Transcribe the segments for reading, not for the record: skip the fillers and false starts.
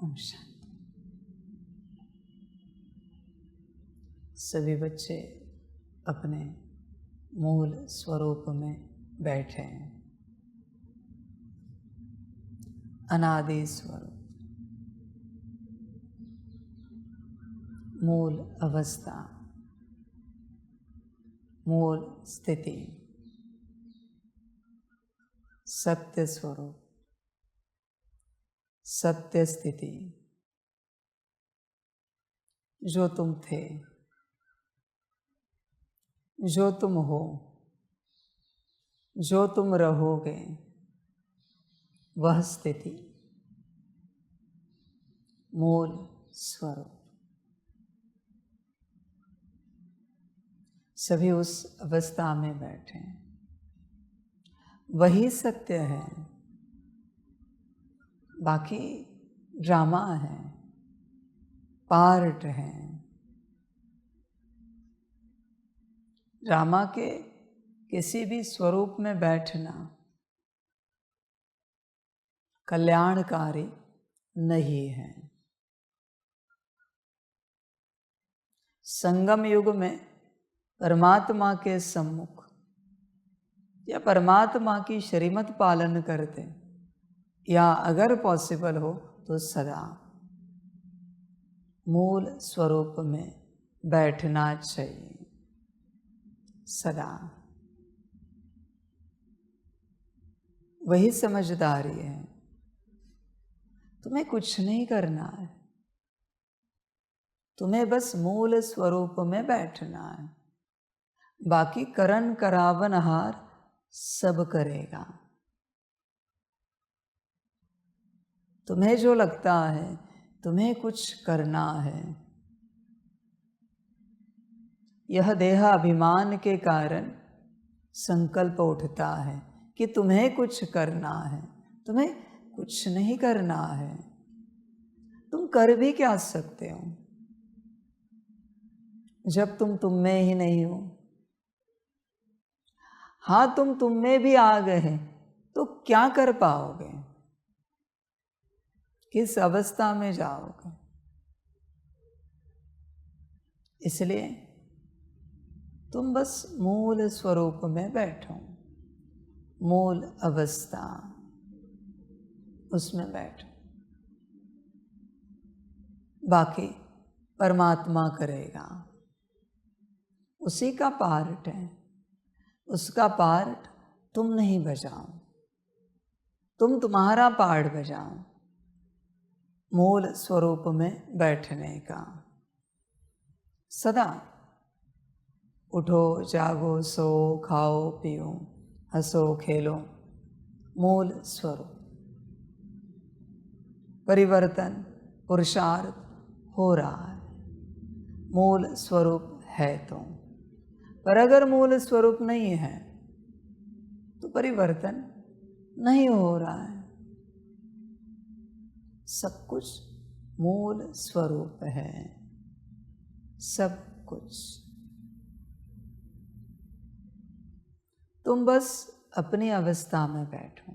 ओम शांति। सभी बच्चे अपने मूल स्वरूप में बैठे हैं। अनादि स्वरूप, मूल अवस्था, मूल स्थिति, सत्य स्वरूप, सत्य स्थिति, जो तुम थे, जो तुम हो, जो तुम रहोगे, वह स्थिति, मूल स्वरूप। सभी उस अवस्था में बैठे हैं। वही सत्य है, बाकी ड्रामा है, पार्ट है। ड्रामा के किसी भी स्वरूप में बैठना कल्याणकारी नहीं है। संगम युग में परमात्मा के सम्मुख या परमात्मा की श्रीमत पालन करते, या अगर पॉसिबल हो तो सदा मूल स्वरूप में बैठना चाहिए। सदा वही समझदारी है। तुम्हें कुछ नहीं करना है, तुम्हें बस मूल स्वरूप में बैठना है। बाकी करन करावनहार सब करेगा। तुम्हें जो लगता है तुम्हें कुछ करना है, यह देह अभिमान के कारण संकल्प उठता है कि तुम्हें कुछ करना है। तुम्हें कुछ नहीं करना है। तुम कर भी क्या सकते हो जब तुम में ही नहीं हो? हाँ, तुम में भी आ गए तो क्या कर पाओगे? किस अवस्था में जाओगे? इसलिए तुम बस मूल स्वरूप में बैठो, मूल अवस्था, उसमें बैठो। बाकी परमात्मा करेगा, उसी का पार्ट है। उसका पार्ट तुम नहीं बजाओ, तुम तुम्हारा पार्ट बजाओ, मूल स्वरूप में बैठने का। सदा उठो, जागो, सो, खाओ, पियो, हंसो, खेलो, मूल स्वरूप। परिवर्तन, पुरुषार्थ हो रहा है, मूल स्वरूप है तो। पर अगर मूल स्वरूप नहीं है तो परिवर्तन नहीं हो रहा है। सब कुछ मूल स्वरूप है, सब कुछ। तुम बस अपनी अवस्था में बैठो,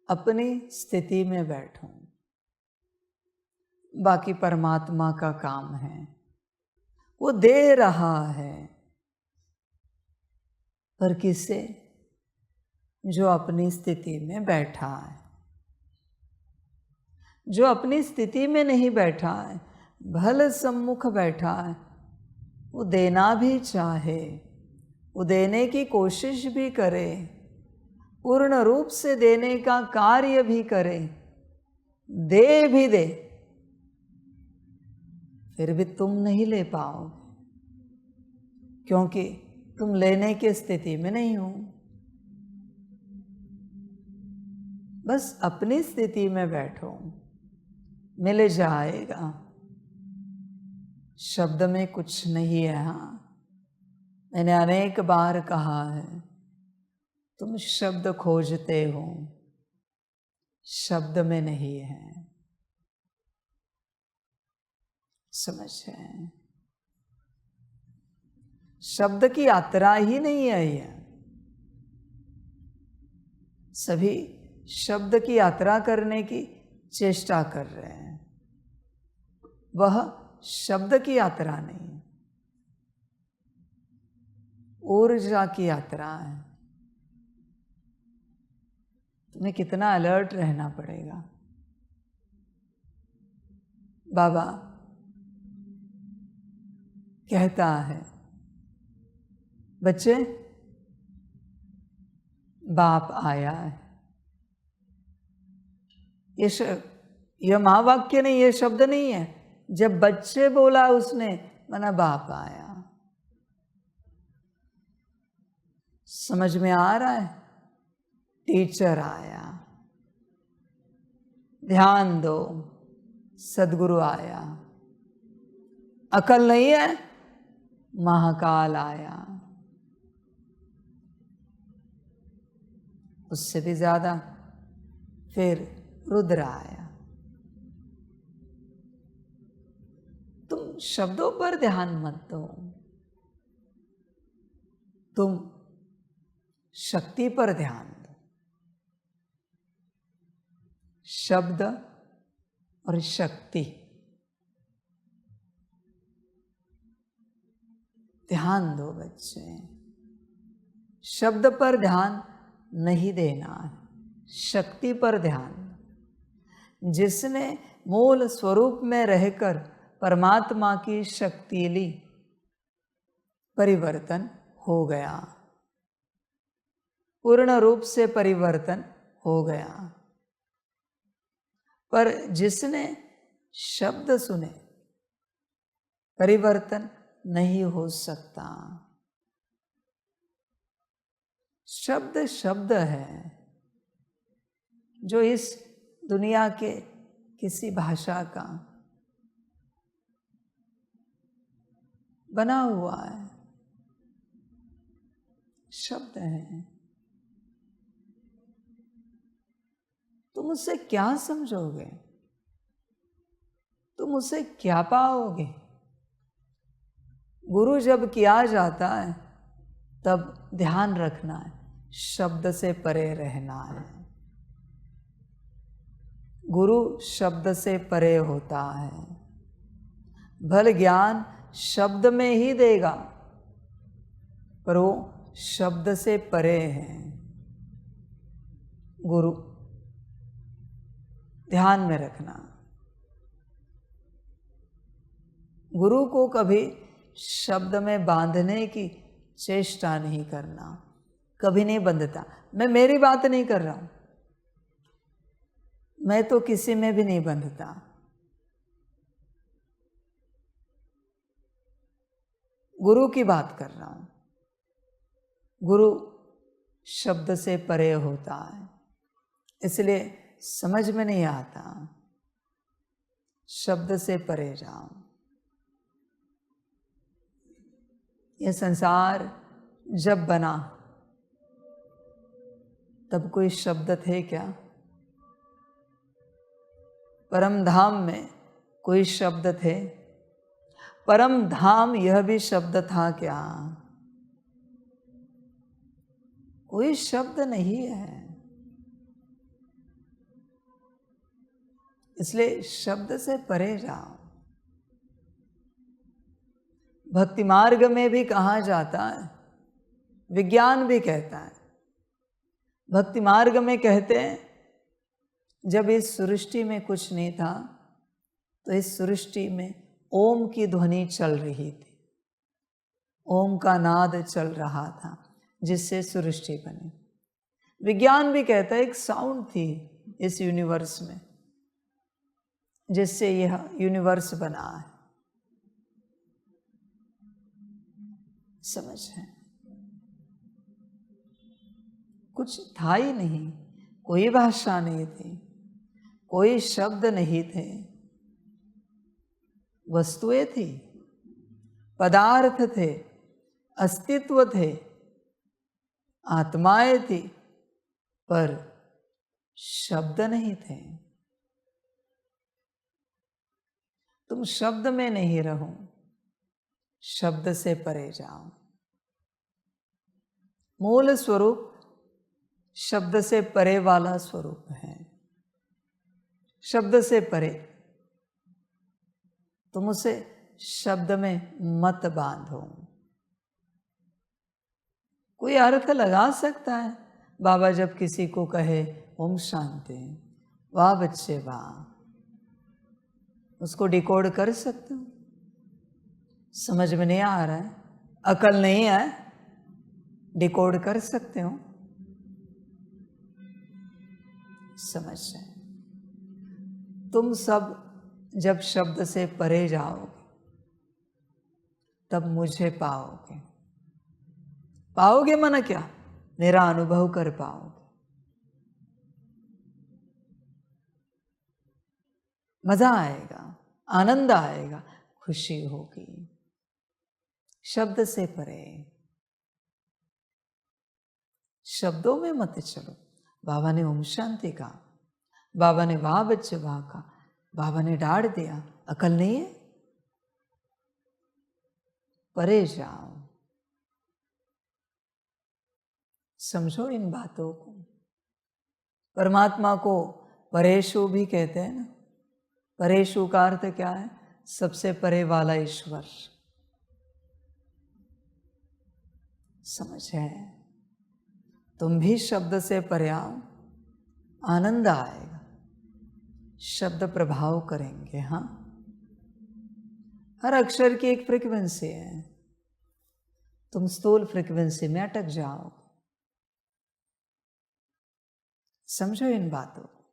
अपनी स्थिति में बैठो। बाकी परमात्मा का काम है, वो दे रहा है। पर किसे? जो अपनी स्थिति में बैठा है। जो अपनी स्थिति में नहीं बैठा है, भल सम्मुख बैठा है, वो देना भी चाहे, वो देने की कोशिश भी करे, पूर्ण रूप से देने का कार्य भी करे, दे भी दे, फिर भी तुम नहीं ले पाओगे, क्योंकि तुम लेने की स्थिति में नहीं हो। बस अपनी स्थिति में बैठो, मिल जाएगा। शब्द में कुछ नहीं है। हाँ, मैंने अनेक बार कहा है, तुम शब्द खोजते हो, शब्द में नहीं है। समझे? शब्द की यात्रा ही नहीं है यह। सभी शब्द की यात्रा करने की चेष्टा कर रहे हैं, वह शब्द की यात्रा नहीं है, ऊर्जा की यात्रा है। तुम्हें कितना अलर्ट रहना पड़ेगा। बाबा कहता है, बच्चे बाप आया है। यह महावाक्य नहीं, यह शब्द नहीं है। जब बच्चे बोला उसने, माना बाप आया। समझ में आ रहा है? टीचर आया। ध्यान दो, सदगुरु आया। अकल नहीं है, महाकाल आया। उससे भी ज्यादा फिर रुद्र आया। तुम शब्दों पर ध्यान मत दो, तुम शक्ति पर ध्यान दो। शब्द और शक्ति, ध्यान दो बच्चे। शब्द पर ध्यान नहीं देना है, शक्ति पर ध्यान दो। जिसने मूल स्वरूप में रहकर परमात्मा की शक्ति ली, परिवर्तन हो गया, पूर्ण रूप से परिवर्तन हो गया। पर जिसने शब्द सुने, परिवर्तन नहीं हो सकता। शब्द शब्द है जो इस दुनिया के किसी भाषा का बना हुआ है, शब्द है। तुम उससे क्या समझोगे? तुम उससे क्या पाओगे? गुरु जब किया जाता है तब ध्यान रखना है, शब्द से परे रहना है। गुरु शब्द से परे होता है। भल ज्ञान शब्द में ही देगा, पर वो शब्द से परे है गुरु। ध्यान में रखना, गुरु को कभी शब्द में बांधने की चेष्टा नहीं करना, कभी नहीं बंधता। मैं मेरी बात नहीं कर रहा हूं, मैं तो किसी में भी नहीं बंधता। गुरु की बात कर रहा हूं। गुरु शब्द से परे होता है, इसलिए समझ में नहीं आता। शब्द से परे जाओ। यह संसार जब बना तब कोई शब्द थे क्या? परम धाम में कोई शब्द थे? परम धाम यह भी शब्द था क्या? कोई शब्द नहीं है। इसलिए शब्द से परे जाओ। भक्ति मार्ग में भी कहा जाता है, विज्ञान भी कहता है, भक्ति मार्ग में कहते हैं, जब इस सृष्टि में कुछ नहीं था तो इस सृष्टि में ओम की ध्वनि चल रही थी, ओम का नाद चल रहा था, जिससे सृष्टि बनी। विज्ञान भी कहता है एक साउंड थी इस यूनिवर्स में, जिससे यह यूनिवर्स बना है। समझ है? कुछ था ही नहीं, कोई भाषा नहीं थी, कोई शब्द नहीं थे, वस्तुएं थी, पदार्थ थे, अस्तित्व थे, आत्माएं थी, पर शब्द नहीं थे। तुम शब्द में नहीं रहो, शब्द से परे जाओ। मूल स्वरूप शब्द से परे वाला स्वरूप है। शब्द से परे। तुम उसे शब्द में मत बांधो। कोई अर्थ लगा सकता है। बाबा जब किसी को कहे ओम शांति, वाह बच्चे वाह, उसको डिकोड कर सकते हो? समझ में नहीं आ रहा है, अकल नहीं है, डिकोड कर सकते हो? समझ जाए। तुम सब जब शब्द से परे जाओगे तब मुझे पाओगे। पाओगे माना क्या? मेरा अनुभव कर पाओगे। मजा आएगा, आनंद आएगा, खुशी होगी। शब्द से परे, शब्दों में मत चलो। बाबा ने ओम शांति कहा, बाबा ने वाह बच्चे वाह कहा, बाबा ने डांट दिया, अकल नहीं है? परे जाओ। समझो इन बातों को। परमात्मा को परेशु भी कहते हैं ना। परेशु का अर्थ क्या है? सबसे परे वाला ईश्वर। समझ है? तुम भी शब्द से परे आओ, आनंद आएगा। शब्द प्रभाव करेंगे। हाँ, हर अक्षर की एक फ्रीक्वेंसी है। तुम स्थूल फ्रीक्वेंसी में अटक जाओ। समझो इन बातों को।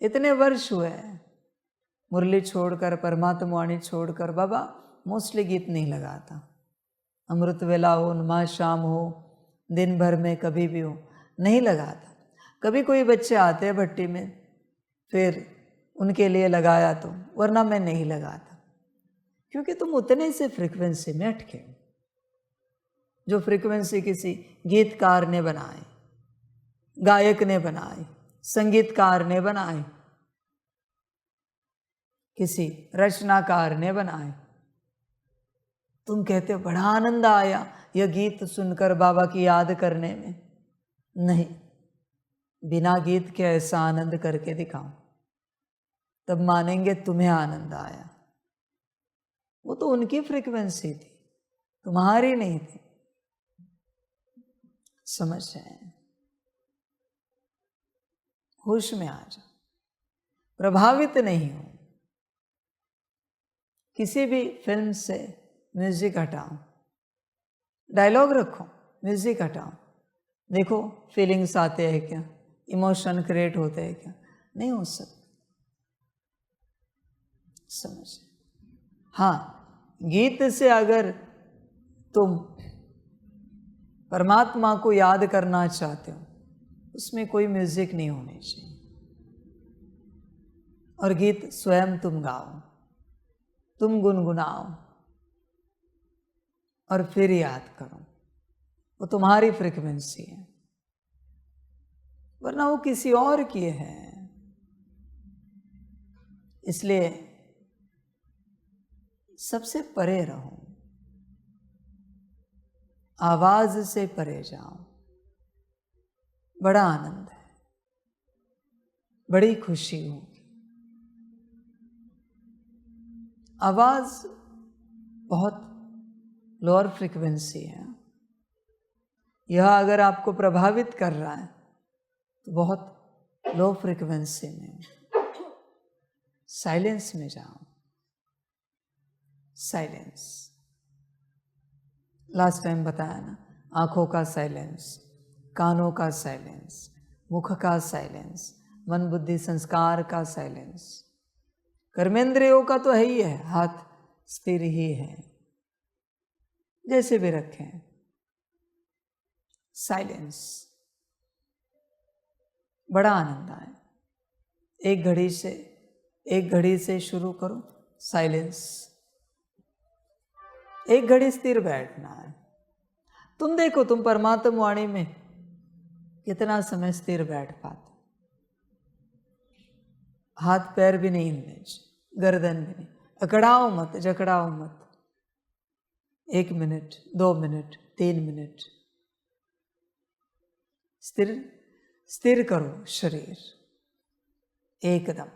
इतने वर्ष हुए मुरली छोड़कर, परमात्मा वाणी छोड़कर, बाबा मोस्टली गीत नहीं लगाता। अमृत वेला हो, नमाज शाम हो, दिन भर में कभी भी हो, नहीं लगाता। कभी कोई बच्चे आते हैं भट्टी में, फिर उनके लिए लगाया तो, वरना मैं नहीं लगाता। क्योंकि तुम उतने से फ्रीक्वेंसी में अटके हो जो फ्रीक्वेंसी किसी गीतकार ने बनाए, गायक ने बनाए, संगीतकार ने बनाए, किसी रचनाकार ने बनाए। तुम कहते हो बड़ा आनंद आया यह गीत सुनकर, बाबा की याद करने में। नहीं, बिना गीत के ऐसा आनंद करके दिखाओ, तब मानेंगे तुम्हें आनंद आया। वो तो उनकी फ्रीक्वेंसी थी, तुम्हारी नहीं थी। समझ जाए, होश में आ जाओ, प्रभावित नहीं हो। किसी भी फिल्म से म्यूजिक हटाओ, डायलॉग रखो, म्यूजिक हटाओ, देखो फीलिंग्स आते हैं क्या, इमोशन क्रिएट होते हैं क्या? नहीं हो सकता। समझ। हाँ, गीत से अगर तुम परमात्मा को याद करना चाहते हो, उसमें कोई म्यूजिक नहीं होनी चाहिए। और गीत स्वयं तुम गाओ, तुम गुनगुनाओ और फिर याद करो। वो तुम्हारी फ्रीक्वेंसी है, वरना वो किसी और की है। इसलिए सबसे परे रहो, आवाज से परे जाओ। बड़ा आनंद है, बड़ी खुशी होगी। आवाज बहुत लोअर फ्रीक्वेंसी है। यह अगर आपको प्रभावित कर रहा है तो बहुत लो फ्रीक्वेंसी में, साइलेंस में जाओ। साइलेंस, लास्ट टाइम बताया ना, आंखों का साइलेंस, कानों का साइलेंस, मुख का साइलेंस, मन बुद्धि संस्कार का साइलेंस। कर्मेंद्रियों का तो है ही है, हाथ स्थिर ही है, जैसे भी रखें। साइलेंस, बड़ा आनंद आए। एक घड़ी से शुरू करो साइलेंस। एक घड़ी स्थिर बैठना है। तुम देखो, तुम परमात्मा वाणी में कितना समय स्थिर बैठ पाते। हाथ पैर भी नहीं हिलने, गर्दन भी नहीं, अकड़ाओ मत, जकड़ाओ मत। 1 मिनट, 2 मिनट, 3 मिनट स्थिर करो शरीर एकदम।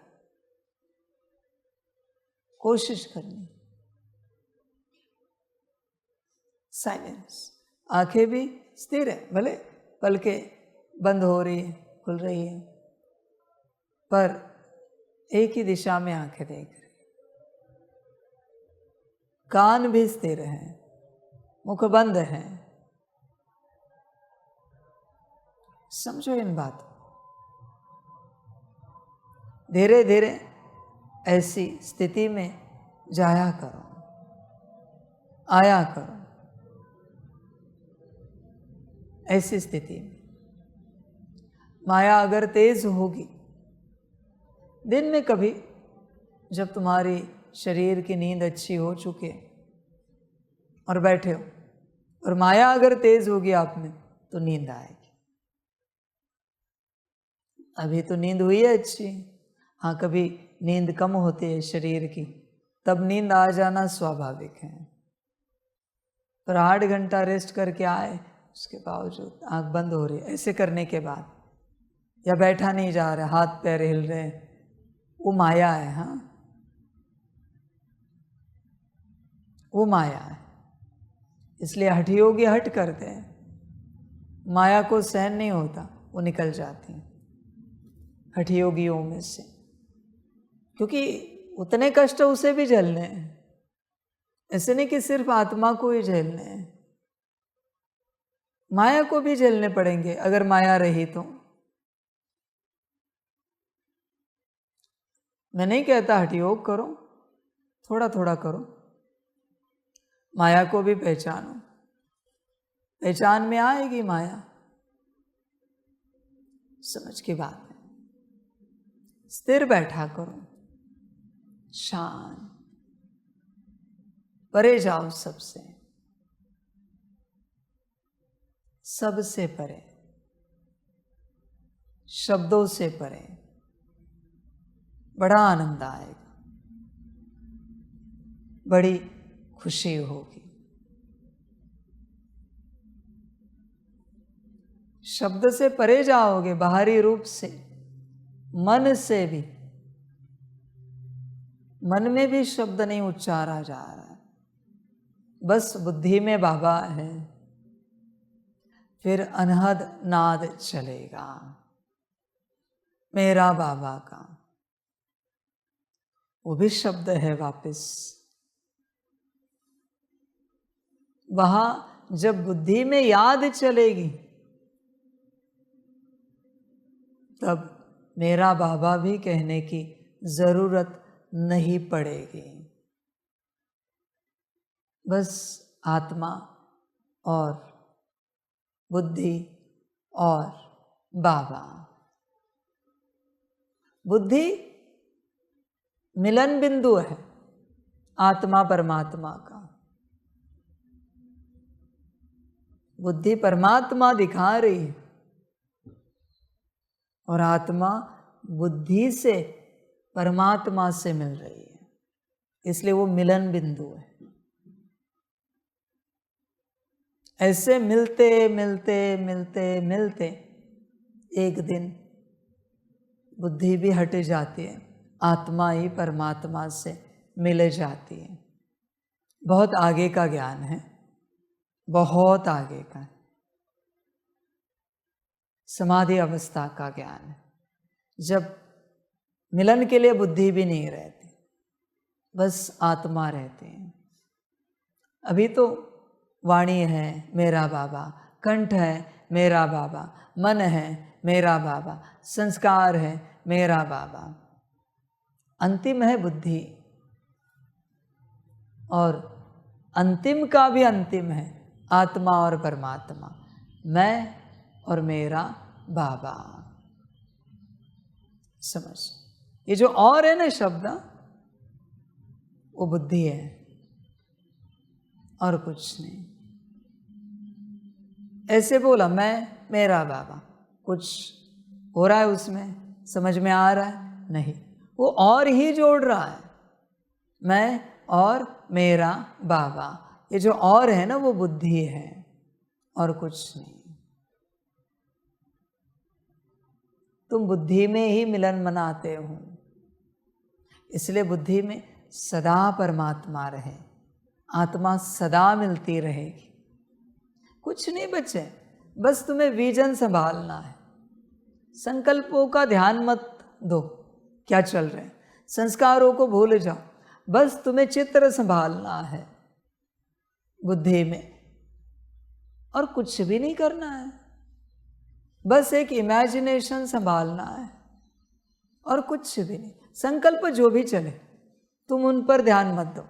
कोशिश करनी। साइलेंस, आंखें भी स्थिर है, भले पलकें बंद हो रही है, खुल रही है, पर एक ही दिशा में आंखें देख रही। कान भी स्थिर है, मुख बंद है। समझो इन बातों। धीरे धीरे ऐसी स्थिति में जाया करो, आया करो। ऐसी स्थिति में माया अगर तेज होगी, दिन में कभी जब तुम्हारी शरीर की नींद अच्छी हो चुके और बैठे हो, और माया अगर तेज होगी आप में, तो नींद आएगी। अभी तो नींद हुई है अच्छी, हाँ कभी नींद कम होती है शरीर की, तब नींद आ जाना स्वाभाविक है। पर 8 घंटा रेस्ट करके आए, उसके बावजूद आंख बंद हो रही है, ऐसे करने के बाद, या बैठा नहीं जा रहा, हाथ पैर हिल रहे, वो माया है। हाँ, वो माया है। इसलिए हठयोगी हट करते हैं, माया को सहन नहीं होता, वो निकल जाती हैं हठयोगियों में से, क्योंकि उतने कष्ट उसे भी झेलने हैं। ऐसे नहीं कि सिर्फ आत्मा को ही झेलने हैं, माया को भी झेलने पड़ेंगे अगर माया रही तो। मैं नहीं कहता हठयोग करो, थोड़ा थोड़ा करो, माया को भी पहचानो, पहचान में आएगी माया। समझ की बात है। स्थिर बैठा करो, शांत, परे जाओ सबसे, सबसे परे, शब्दों से परे। बड़ा आनंद आएगा, बड़ी खुशी होगी। शब्द से परे जाओगे, बाहरी रूप से, मन से भी। मन में भी शब्द नहीं उच्चारा जा रहा है, बस बुद्धि में बाबा है। फिर अनहद नाद चलेगा मेरा बाबा का, वो भी शब्द है वापस। वहां जब बुद्धि में याद चलेगी, तब मेरा बाबा भी कहने की जरूरत नहीं पड़ेगी। बस आत्मा और बुद्धि और बाबा। बुद्धि मिलन बिंदु है आत्मा परमात्मा का। बुद्धि परमात्मा दिखा रही है और आत्मा बुद्धि से परमात्मा से मिल रही है, इसलिए वो मिलन बिंदु है। ऐसे मिलते मिलते मिलते मिलते एक दिन बुद्धि भी हट जाती है, आत्मा ही परमात्मा से मिल जाती है। बहुत आगे का ज्ञान है, बहुत आगे का, समाधि अवस्था का ज्ञान है, जब मिलन के लिए बुद्धि भी नहीं रहती, बस आत्मा रहते हैं। अभी तो वाणी है मेरा बाबा, कंठ है मेरा बाबा, मन है मेरा बाबा, संस्कार है मेरा बाबा। अंतिम है बुद्धि, और अंतिम का भी अंतिम है आत्मा और परमात्मा, मैं और मेरा बाबा। समझ, ये जो और है ना शब्द, वो बुद्धि है और कुछ नहीं। ऐसे बोला मैं मेरा बाबा, कुछ हो रहा है उसमें, समझ में आ रहा है? नहीं, वो और ही जोड़ रहा है, मैं और मेरा बाबा। ये जो और है ना, वो बुद्धि है और कुछ नहीं। तुम बुद्धि में ही मिलन मनाते हो, इसलिए बुद्धि में सदा परमात्मा रहे, आत्मा सदा मिलती रहेगी। कुछ नहीं बचे, बस तुम्हें विजन संभालना है। संकल्पों का ध्यान मत दो क्या चल रहे हैं, संस्कारों को भूल जाओ, बस तुम्हें चित्र संभालना है बुद्धि में, और कुछ भी नहीं करना है। बस एक इमेजिनेशन संभालना है और कुछ भी नहीं। संकल्प जो भी चले तुम उन पर ध्यान मत दो,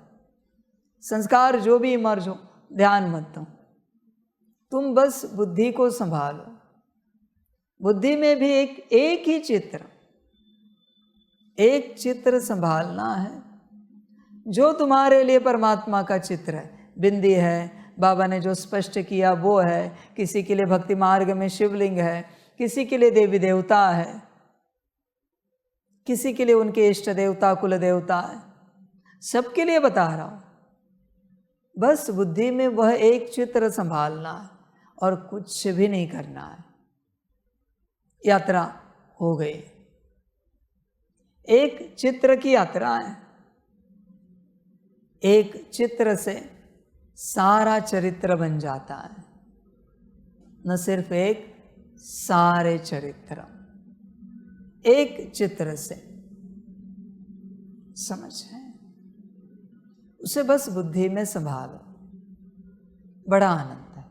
संस्कार जो भी इमर्ज हो ध्यान मत दो, तुम बस बुद्धि को संभालो। बुद्धि में भी एक ही चित्र, एक चित्र संभालना है जो तुम्हारे लिए परमात्मा का चित्र है। बिंदी है, बाबा ने जो स्पष्ट किया वो है। किसी के लिए भक्ति मार्ग में शिवलिंग है, किसी के लिए देवी देवता है, किसी के लिए उनके इष्ट देवता कुल देवता है। सबके लिए बता रहा हूं, बस बुद्धि में वह एक चित्र संभालना है और कुछ भी नहीं करना है। यात्रा हो गई, एक चित्र की यात्रा है। एक चित्र से सारा चरित्र बन जाता है, न सिर्फ एक, सारे चरित्र एक चित्र से। समझ है? उसे बस बुद्धि में संभालो, बड़ा आनंद है।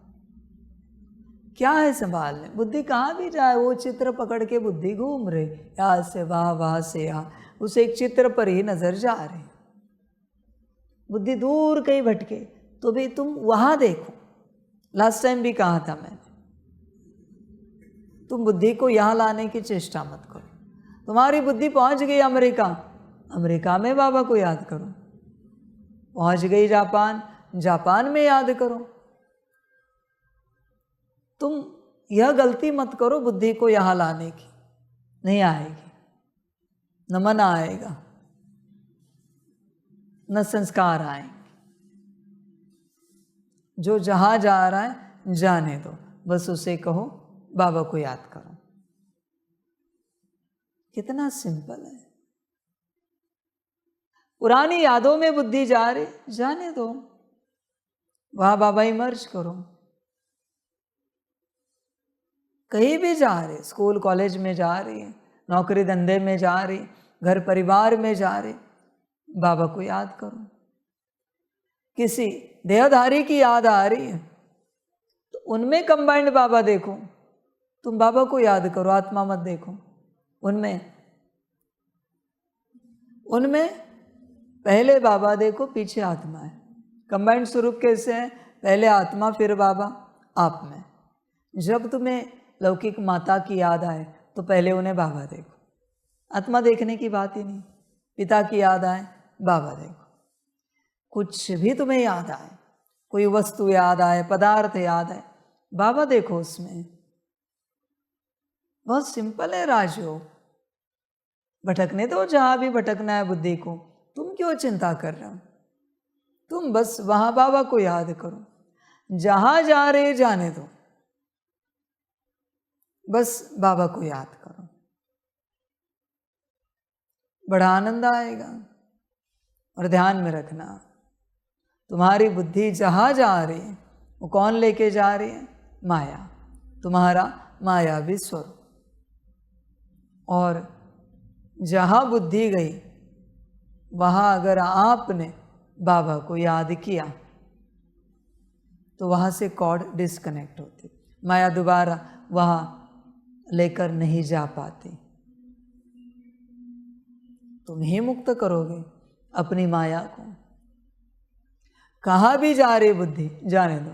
क्या है संभालने? बुद्धि कहाँ भी जाए, वो चित्र पकड़ के बुद्धि घूम रही, यहाँ से वहाँ, वहाँ से यहाँ, उसे एक चित्र पर ही नजर जा रही। बुद्धि दूर कहीं भटके तो भी तुम वहाँ देखो। लास्ट टाइम भी कहा था मैंने, तुम बुद्धि को यहाँ लाने की चेष्टा मत करो। तुम्हारी बुद्धि पहुँच गई अमेरिका, अमेरिका में बाबा को याद करो। पहुँच गई जापान, जापान में याद करो। तुम यह गलती मत करो बुद्धि को यहाँ लाने की, नहीं आएगी, न मन आएगा, न संस्कार आएंगे। जो जहाँ जा रहा है जाने दो, बस उसे कहो बाबा को याद करो। कितना सिंपल है। पुरानी यादों में बुद्धि जा रही, जाने दो, वहां बाबा इमर्ज करो। कहीं भी जा रहे, स्कूल कॉलेज में जा रही है, नौकरी धंधे में जा रही, घर परिवार में जा रही, बाबा को याद करो। किसी देहधारी की याद आ रही है तो उनमें कंबाइंड बाबा देखो, तुम बाबा को याद करो, आत्मा मत देखो। उनमें पहले बाबा देखो, पीछे आत्मा है। कंबाइंड स्वरूप कैसे है? पहले आत्मा फिर बाबा आप में। जब तुम्हें लौकिक माता की याद आए तो पहले उन्हें बाबा देखो, आत्मा देखने की बात ही नहीं। पिता की याद आए, बाबा देखो। कुछ भी तुम्हें याद आए, कोई वस्तु याद आए, पदार्थ याद आए, बाबा देखो उसमें। बहुत सिंपल है राजयोग। भटकने दो जहां भी भटकना है बुद्धि को, तुम क्यों चिंता कर रहे हो? तुम बस वहां बाबा को याद करो, जहां जा रहे जाने दो, बस बाबा को याद करो, बड़ा आनंद आएगा। और ध्यान में रखना, तुम्हारी बुद्धि जहां जा रही है वो कौन लेके जा रही है? माया, तुम्हारा मायावी स्वरूप। और जहां बुद्धि गई वहां अगर आपने बाबा को याद किया तो वहां से कॉर्ड डिस्कनेक्ट होती, माया दोबारा वहां लेकर नहीं जा पाती। तुम ही मुक्त करोगे अपनी माया को। कहाँ भी जा रही बुद्धि, जाने दो।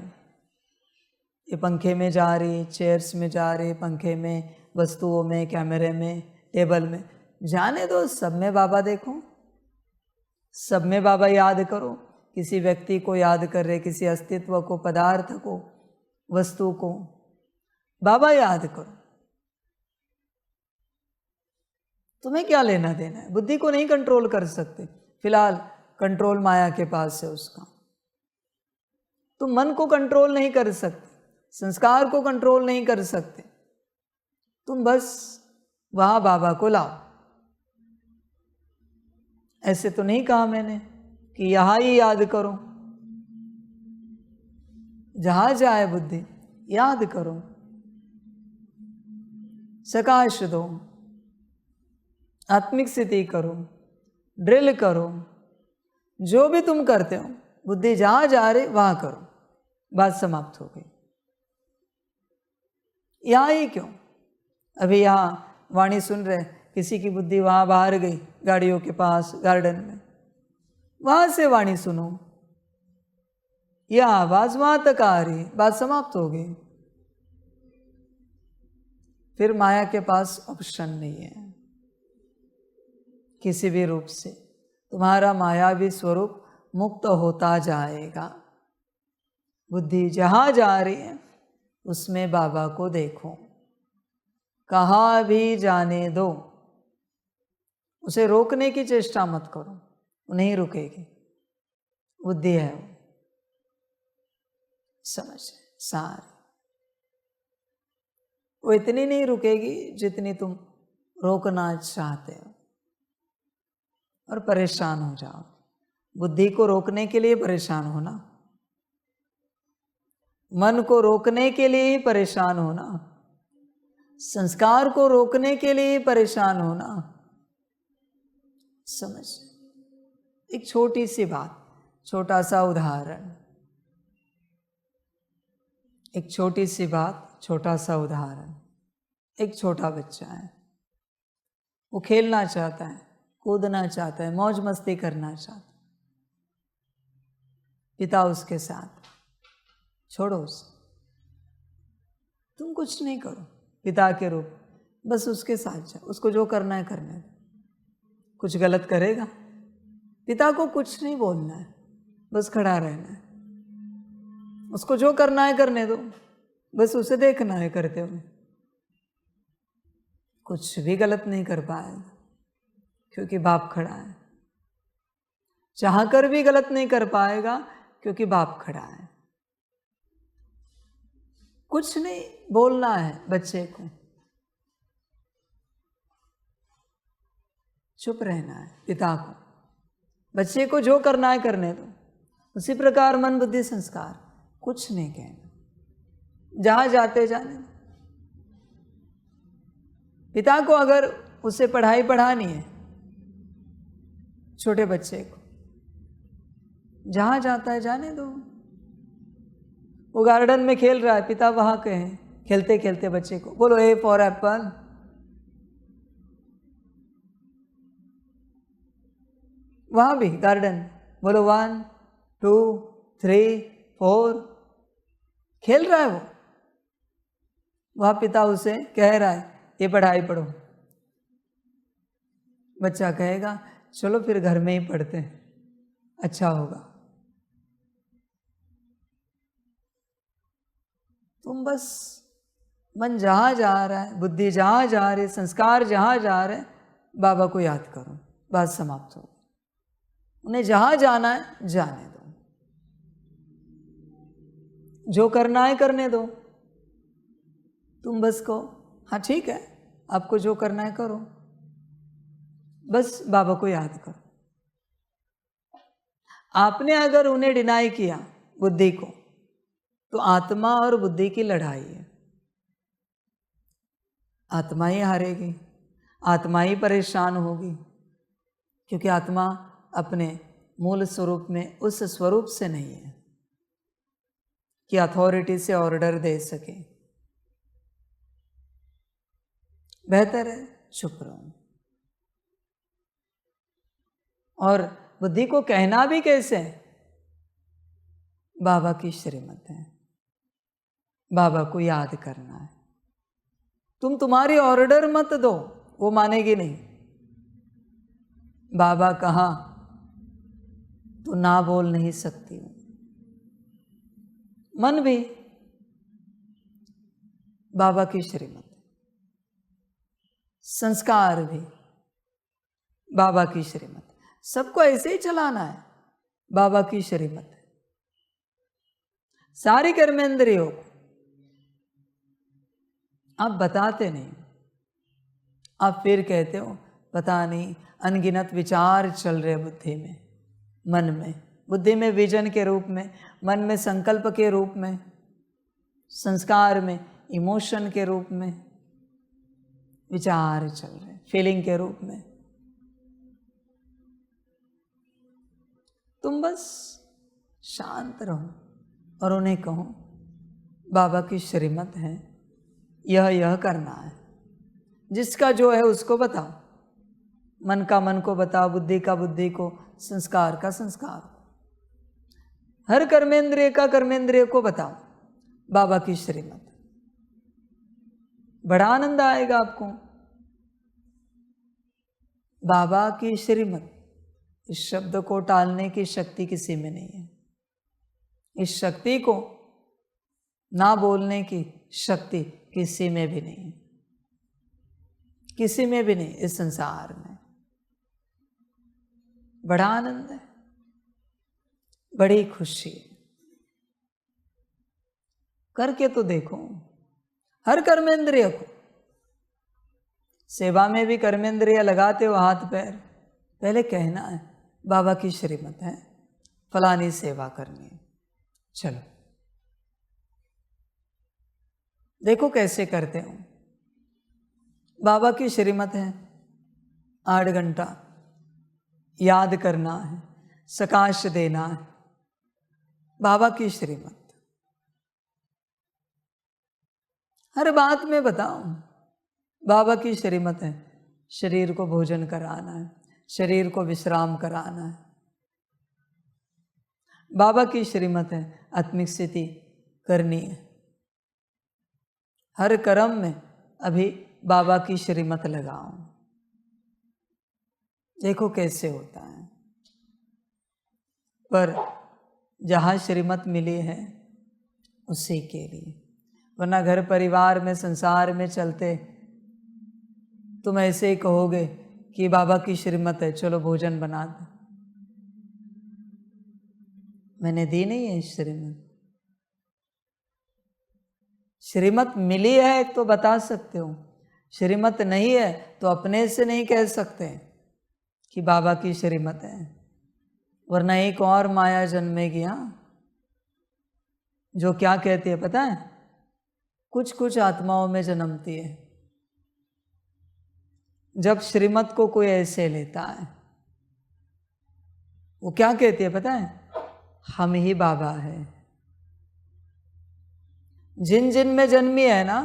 ये पंखे में जा रही, चेयर्स में जा रही, पंखे में, वस्तुओं में, कैमरे में, टेबल में, जाने दो। सब में बाबा देखो, सब में बाबा याद करो। किसी व्यक्ति को याद कर रहे, किसी अस्तित्व को, पदार्थ को, वस्तु को, बाबा याद करो। तुम्हें क्या लेना देना है? बुद्धि को नहीं कंट्रोल कर सकते, फिलहाल कंट्रोल माया के पास है उसका। तुम मन को कंट्रोल नहीं कर सकते, संस्कार को कंट्रोल नहीं कर सकते। तुम बस वहां बाबा को लाओ, ऐसे तो नहीं कहा मैंने कि यहाँ ही याद करो। जहाँ जाए बुद्धि याद करो, सकाश दो, आत्मिक स्थिति करो, ड्रिल करो, जो भी तुम करते हो बुद्धि जहाँ जा रही वहाँ करो, बात समाप्त हो गई। यहाँ ही क्यों? अभी यहाँ वाणी सुन रहे, किसी की बुद्धि वहाँ बाहर गई, गाड़ियों के पास, गार्डन में, वहाँ से वाणी सुनो, यह आवाज़ वहाँ तक आ रही, बात समाप्त हो गई। फिर माया के पास ऑप्शन नहीं है किसी भी रूप से। तुम्हारा मायावी स्वरूप मुक्त होता जाएगा। बुद्धि जहाँ जा रही है उसमें बाबा को देखो, कहाँ भी जाने दो, उसे रोकने की चेष्टा मत करो, वो नहीं रुकेगी। बुद्धि है वो, समझ सारी, वो इतनी नहीं रुकेगी जितनी तुम रोकना चाहते हो और परेशान हो जाओ। बुद्धि को रोकने के लिए परेशान होना, मन को रोकने के लिए ही परेशान होना, संस्कार को रोकने के लिए ही परेशान होना। समझ, एक छोटी सी बात, छोटा सा उदाहरण, एक छोटी सी बात, छोटा सा उदाहरण। एक छोटा बच्चा है, वो खेलना चाहता है, कूदना चाहता है, मौज मस्ती करना चाहता है। पिता उसके साथ, छोड़ो उसे, तुम कुछ नहीं करो, पिता के रूप बस उसके साथ जाओ, उसको जो करना है करने दो। कुछ गलत करेगा, पिता को कुछ नहीं बोलना है, बस खड़ा रहना है, उसको जो करना है करने दो, बस उसे देखना है करते हुए। कुछ भी गलत नहीं कर पाएगा क्योंकि बाप खड़ा है। चाह कर भी गलत नहीं कर पाएगा क्योंकि बाप खड़ा है। कुछ नहीं बोलना है बच्चे को, चुप रहना है पिता को, बच्चे को जो करना है करने दो। उसी प्रकार मन बुद्धि संस्कार, कुछ नहीं कहना, जहां जाते जाने दो। पिता को अगर उसे पढ़ाई पढ़ानी है, छोटे बच्चे को, जहां जाता है जाने दो। वो गार्डन में खेल रहा है, पिता वहां कहें, खेलते खेलते बच्चे को बोलो ए फॉर एप्पल, वहां भी गार्डन बोलो 1 2 3 4, खेल रहा है वो, वहां पिता उसे कह रहा है ये पढ़ाई पढ़ो। बच्चा कहेगा चलो फिर घर में ही पढ़ते हैं, अच्छा होगा। तुम बस मन जहां जा रहा है, बुद्धि जहां जा रही है, संस्कार जहां जा रहे हैं, बाबा को याद करो, बात समाप्त हो। उन्हें जहां जाना है जाने दो, जो करना है करने दो। तुम बस को हाँ ठीक है, आपको जो करना है करो, बस बाबा को याद करो। आपने अगर उन्हें डिनाई किया बुद्धि को, तो आत्मा और बुद्धि की लड़ाई है। आत्मा ही हारेगी, आत्मा ही परेशान होगी, क्योंकि आत्मा अपने मूल स्वरूप में उस स्वरूप से नहीं है कि अथॉरिटी से ऑर्डर दे सके। बेहतर है चुप रहो। और बुद्धि को कहना भी कैसे? बाबा की श्रीमत है, बाबा को याद करना है। तुम तुम्हारी ऑर्डर मत दो, वो मानेगी नहीं। बाबा कहा तो ना बोल नहीं सकती हूं। मन भी बाबा की श्रीमत, संस्कार भी बाबा की श्रीमत, सबको ऐसे ही चलाना है, बाबा की श्रीमत है। सारी कर्मेंद्रियों को आप बताते नहीं, आप फिर कहते हो पता नहीं अनगिनत विचार चल रहे बुद्धि में, मन में, बुद्धि में विजन के रूप में, मन में संकल्प के रूप में, संस्कार में इमोशन के रूप में विचार चल रहे, फीलिंग के रूप में। तुम बस शांत रहो और उन्हें कहो बाबा की श्रीमत है, यह करना है। जिसका जो है उसको बताओ, मन का मन को बताओ, बुद्धि का बुद्धि को, संस्कार का संस्कार को, हर कर्मेंद्रिय का कर्मेंद्रिय को बताओ बाबा की श्रीमत। बड़ा आनंद आएगा आपको। बाबा की श्रीमत, इस शब्द को टालने की शक्ति किसी में नहीं है। इस शक्ति को ना बोलने की शक्ति किसी में भी नहीं है, किसी में भी नहीं इस संसार में। बड़ा आनंद है, बड़ी खुशी है। करके तो देखो हर कर्मेंद्रिय को। सेवा में भी कर्मेंद्रिय लगाते हो हाथ पैर, पहले कहना है बाबा की श्रीमत है, फलानी सेवा करनी है, चलो देखो कैसे करते हो। बाबा की श्रीमत है, 8 घंटा याद करना है, सकाश देना है, बाबा की श्रीमत। हर बात में बताओ बाबा की श्रीमत है। शरीर को भोजन कराना है, शरीर को विश्राम कराना है, बाबा की श्रीमत है। आत्मिक स्थिति करनी है। हर कर्म में अभी बाबा की श्रीमत लगाओ, देखो कैसे होता है। पर जहाँ श्रीमत मिली है उसी के लिए, वरना घर परिवार में संसार में चलते तुम ऐसे ही कहोगे कि बाबा की श्रीमत है, चलो भोजन बना दो। मैंने दी नहीं है श्रीमत। श्रीमत मिली है तो बता सकते हो, श्रीमत नहीं है तो अपने से नहीं कह सकते कि बाबा की श्रीमत है, वरना एक और माया जन्मेगी। हाँ, जो क्या कहती है पता है, कुछ कुछ आत्माओं में जन्मती है। जब श्रीमत को कोई ऐसे लेता है, वो क्या कहती है पता है, हम ही बाबा है। जिन जिन में जन्मी है ना,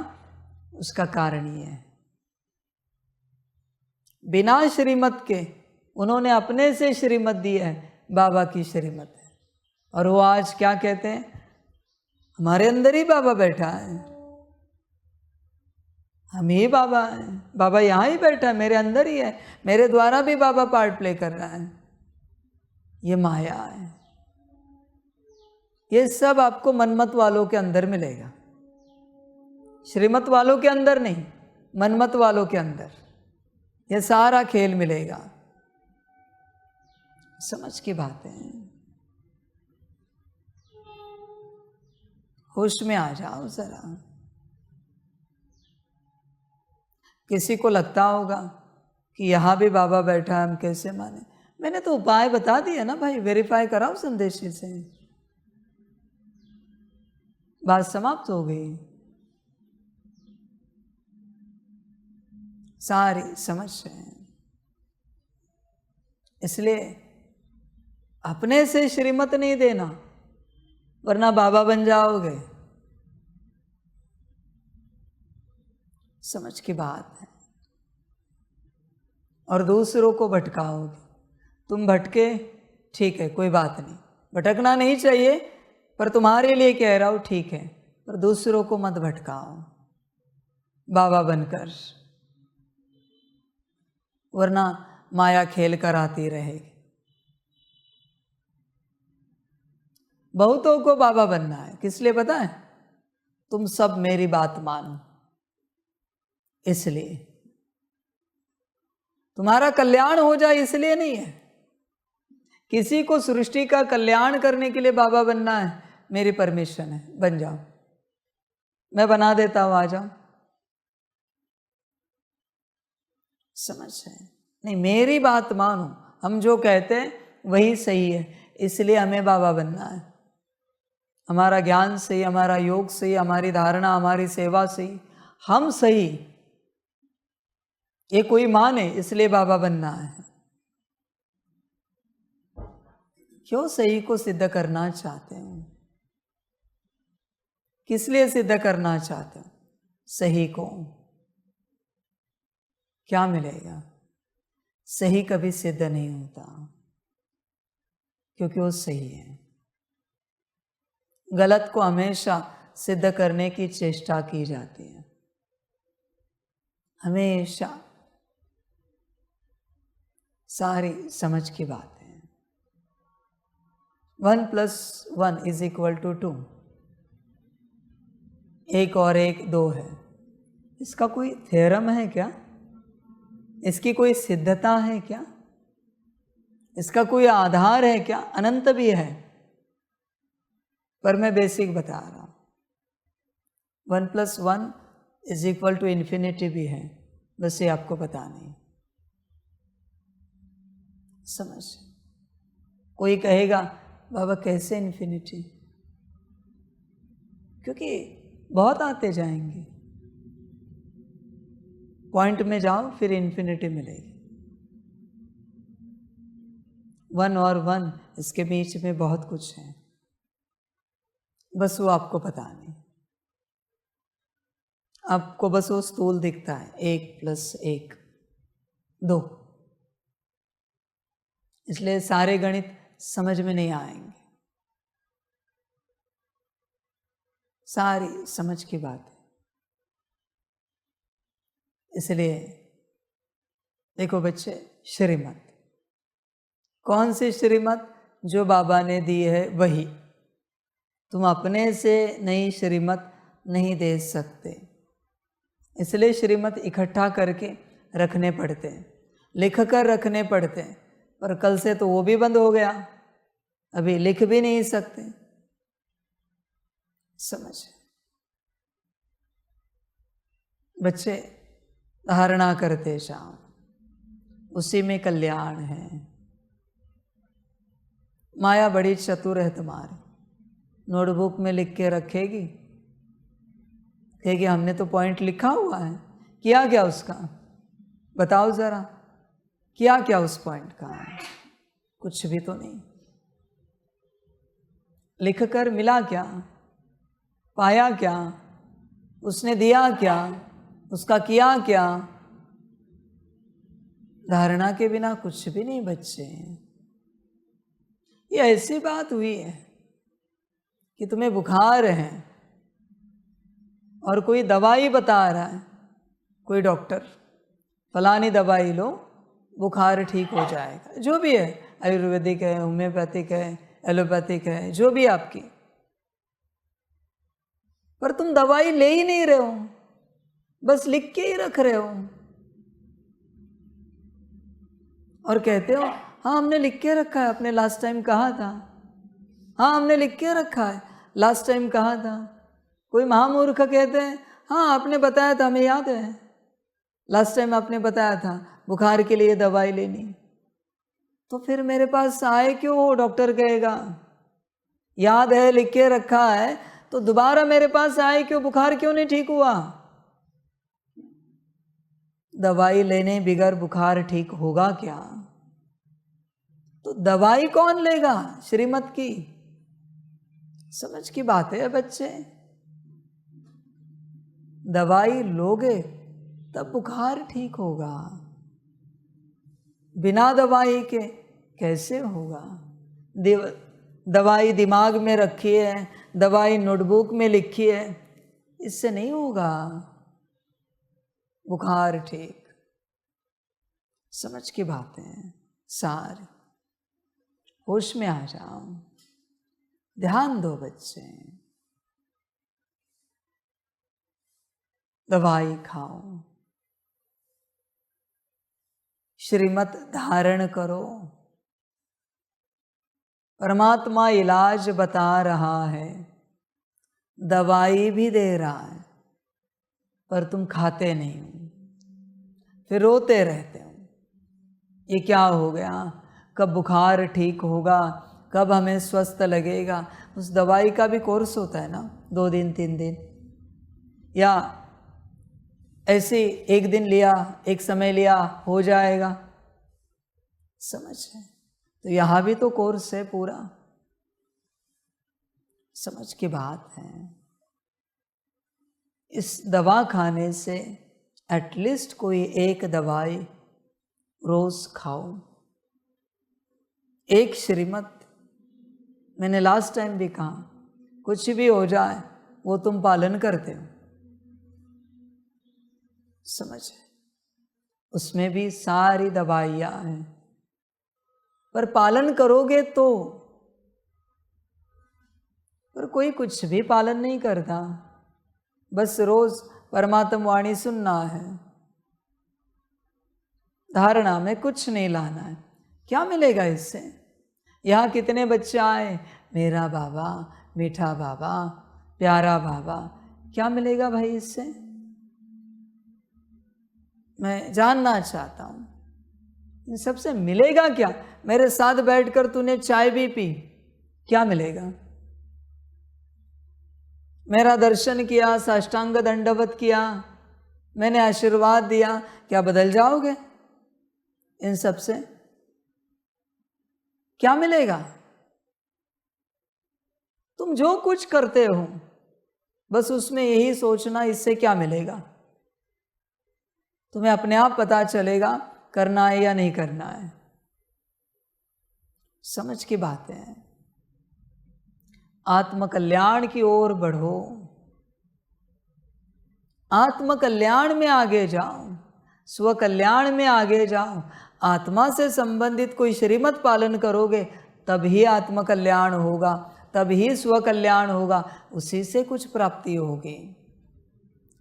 उसका कारण ये है। बिना श्रीमत के उन्होंने अपने से श्रीमत दी है, बाबा की श्रीमत है। और वो आज क्या कहते हैं, हमारे अंदर ही बाबा बैठा है, हम ही बाबा हैं, बाबा यहाँ ही बैठा है, मेरे अंदर ही है, मेरे द्वारा भी बाबा पार्ट प्ले कर रहा है। ये माया है। ये सब आपको मनमत वालों के अंदर मिलेगा, श्रीमत वालों के अंदर नहीं, मनमत वालों के अंदर ये सारा खेल मिलेगा। समझ की बात है। होश में आ जाओ जरा। किसी को लगता होगा कि यहाँ भी बाबा बैठा है, हम कैसे माने। मैंने तो उपाय बता दिया ना भाई, वेरीफाई कराओ संदेशी से, बात समाप्त हो गई। सारी समझ है। इसलिए अपने से श्रीमत नहीं देना, वरना बाबा बन जाओगे। समझ की बात है। और दूसरों को भटकाओगे। तुम भटके, ठीक है, कोई बात नहीं, भटकना नहीं चाहिए, पर तुम्हारे लिए कह रहा हूं, ठीक है, पर दूसरों को मत भटकाओ बाबा बनकर, वरना माया खेल कर आती रहेगी। बहुतों को बाबा बनना है, किस लिए पता है, तुम सब मेरी बात मानो, इसलिए तुम्हारा कल्याण हो जाए, इसलिए नहीं है। किसी को सृष्टि का कल्याण करने के लिए बाबा बनना है, मेरी परमिशन है, बन जाओ, मैं बना देता हूं, आ जाओ। समझ है। नहीं, मेरी बात मानो, हम जो कहते हैं वही सही है, इसलिए हमें बाबा बनना है। हमारा ज्ञान सही, हमारा योग सही, हमारी धारणा, हमारी सेवा सही, हम सही, ये कोई माने इसलिए बाबा बनना है। क्यों सही को सिद्ध करना चाहते हैं? किस लिए सिद्ध करना चाहते हो सही को? क्या मिलेगा? सही कभी सिद्ध नहीं होता, क्योंकि वो सही है। गलत को हमेशा सिद्ध करने की चेष्टा की जाती है, हमेशा। सारी समझ की बात है। 1 + 1 = 2, 1 और 1 2 है। इसका कोई थ्योरम है क्या? इसकी कोई सिद्धता है क्या? इसका कोई आधार है क्या? अनंत भी है, पर मैं बेसिक बता रहा हूं। 1 + 1 = इन्फिनिटी भी है, बस ये आपको पता नहीं। समझ? कोई कहेगा बाबा कैसे इन्फिनिटी? क्योंकि बहुत आते जाएंगे, पॉइंट में जाओ फिर इन्फिनिटी मिलेगी। 1 और 1 इसके बीच में बहुत कुछ है, बस वो आपको पता नहीं। आपको बस वो स्थूल दिखता है, 1 + 1 2, इसलिए सारे गणित समझ में नहीं आएंगे। सारी समझ की बात है। इसलिए देखो बच्चे, श्रीमत, कौन सी श्रीमत? जो बाबा ने दी है वही। तुम अपने से नई श्रीमत नहीं दे सकते, इसलिए श्रीमत इकट्ठा करके रखने पड़ते हैं, लिख कर रखने पड़ते हैं। पर कल से तो वो भी बंद हो गया, अभी लिख भी नहीं सकते। समझ? बच्चे धारणा करते शाम, उसी में कल्याण है। माया बड़ी चतुर है तुम्हारी, नोटबुक में लिख के रखेगी, कहेगी हमने तो पॉइंट लिखा हुआ है, किया क्या उसका? बताओ जरा, किया क्या उस पॉइंट का? कुछ भी तो नहीं। लिख कर मिला क्या? पाया क्या? उसने दिया क्या? उसका किया क्या? धारणा के बिना कुछ भी नहीं बच्चे। ये ऐसी बात हुई है कि तुम्हें बुखार है और कोई दवाई बता रहा है, कोई डॉक्टर, फलानी दवाई लो बुखार ठीक हो जाएगा, जो भी है, आयुर्वेदिक है, होम्योपैथिक है, एलोपैथिक है, जो भी आपकी, पर तुम दवाई ले ही नहीं रहे हो, बस लिख के ही रख रहे हो और कहते हो हाँ हमने लिख के रखा है, आपने लास्ट टाइम कहा था। हाँ हमने लिख के रखा है, लास्ट टाइम कहा था। कोई महामूर्ख कहते हैं हाँ आपने बताया था, हमें याद है, लास्ट टाइम आपने बताया था बुखार के लिए दवाई लेनी। तो फिर मेरे पास आए क्यों हो? डॉक्टर कहेगा याद है, लिख के रखा है, तो दोबारा मेरे पास आए क्यों? बुखार क्यों नहीं ठीक हुआ? दवाई लेने बिगर बुखार ठीक होगा क्या? तो दवाई कौन लेगा श्रीमत की? समझ की बात है बच्चे, दवाई लोगे तब बुखार ठीक होगा, बिना दवाई के कैसे होगा? दवाई दिमाग में रखी है, दवाई नोटबुक में लिखी है, इससे नहीं होगा बुखार ठीक। समझ की बातें हैं सारी, होश में आ जाओ, ध्यान दो बच्चे, दवाई खाओ, श्रीमत धारण करो। परमात्मा इलाज बता रहा है, दवाई भी दे रहा है, पर तुम खाते नहीं हो, फिर रोते रहते हो। ये क्या हो गया, कब बुखार ठीक होगा, कब हमें स्वस्थ लगेगा। उस दवाई का भी कोर्स होता है ना, 2 दिन 3 दिन, या ऐसे 1 दिन लिया, एक समय लिया, हो जाएगा। समझ है? तो यहाँ भी तो कोर्स है पूरा। समझ की बात है। इस दवा खाने से एटलीस्ट कोई एक दवाई रोज खाओ, एक श्रीमत। मैंने लास्ट टाइम भी कहा, कुछ भी हो जाए वो तुम पालन करते हो। समझ, उसमें भी सारी दवाइयाँ हैं, पर पालन करोगे तो। पर कोई कुछ भी पालन नहीं करता, बस रोज परमात्मा वाणी सुनना है, धारणा में कुछ नहीं लाना है। क्या मिलेगा इससे? यहाँ कितने बच्चे आए, मेरा बाबा, मीठा बाबा, प्यारा बाबा, क्या मिलेगा भाई इससे? मैं जानना चाहता हूँ, इन सबसे मिलेगा क्या? मेरे साथ बैठकर तूने चाय भी पी, क्या मिलेगा? मेरा दर्शन किया, साष्टांग दंडवत किया, मैंने आशीर्वाद दिया, क्या बदल जाओगे? इन सब से क्या मिलेगा? तुम जो कुछ करते हो बस उसमें यही सोचना, इससे क्या मिलेगा। तुम्हें अपने आप पता चलेगा करना है या नहीं करना है। समझ की बातें हैं। आत्मकल्याण की ओर बढ़ो, आत्मकल्याण में आगे जाओ, स्व कल्याण में आगे जाओ। आत्मा से संबंधित कोई श्रीमत पालन करोगे तभी आत्मकल्याण होगा, तभी स्व कल्याण होगा, उसी से कुछ प्राप्ति होगी।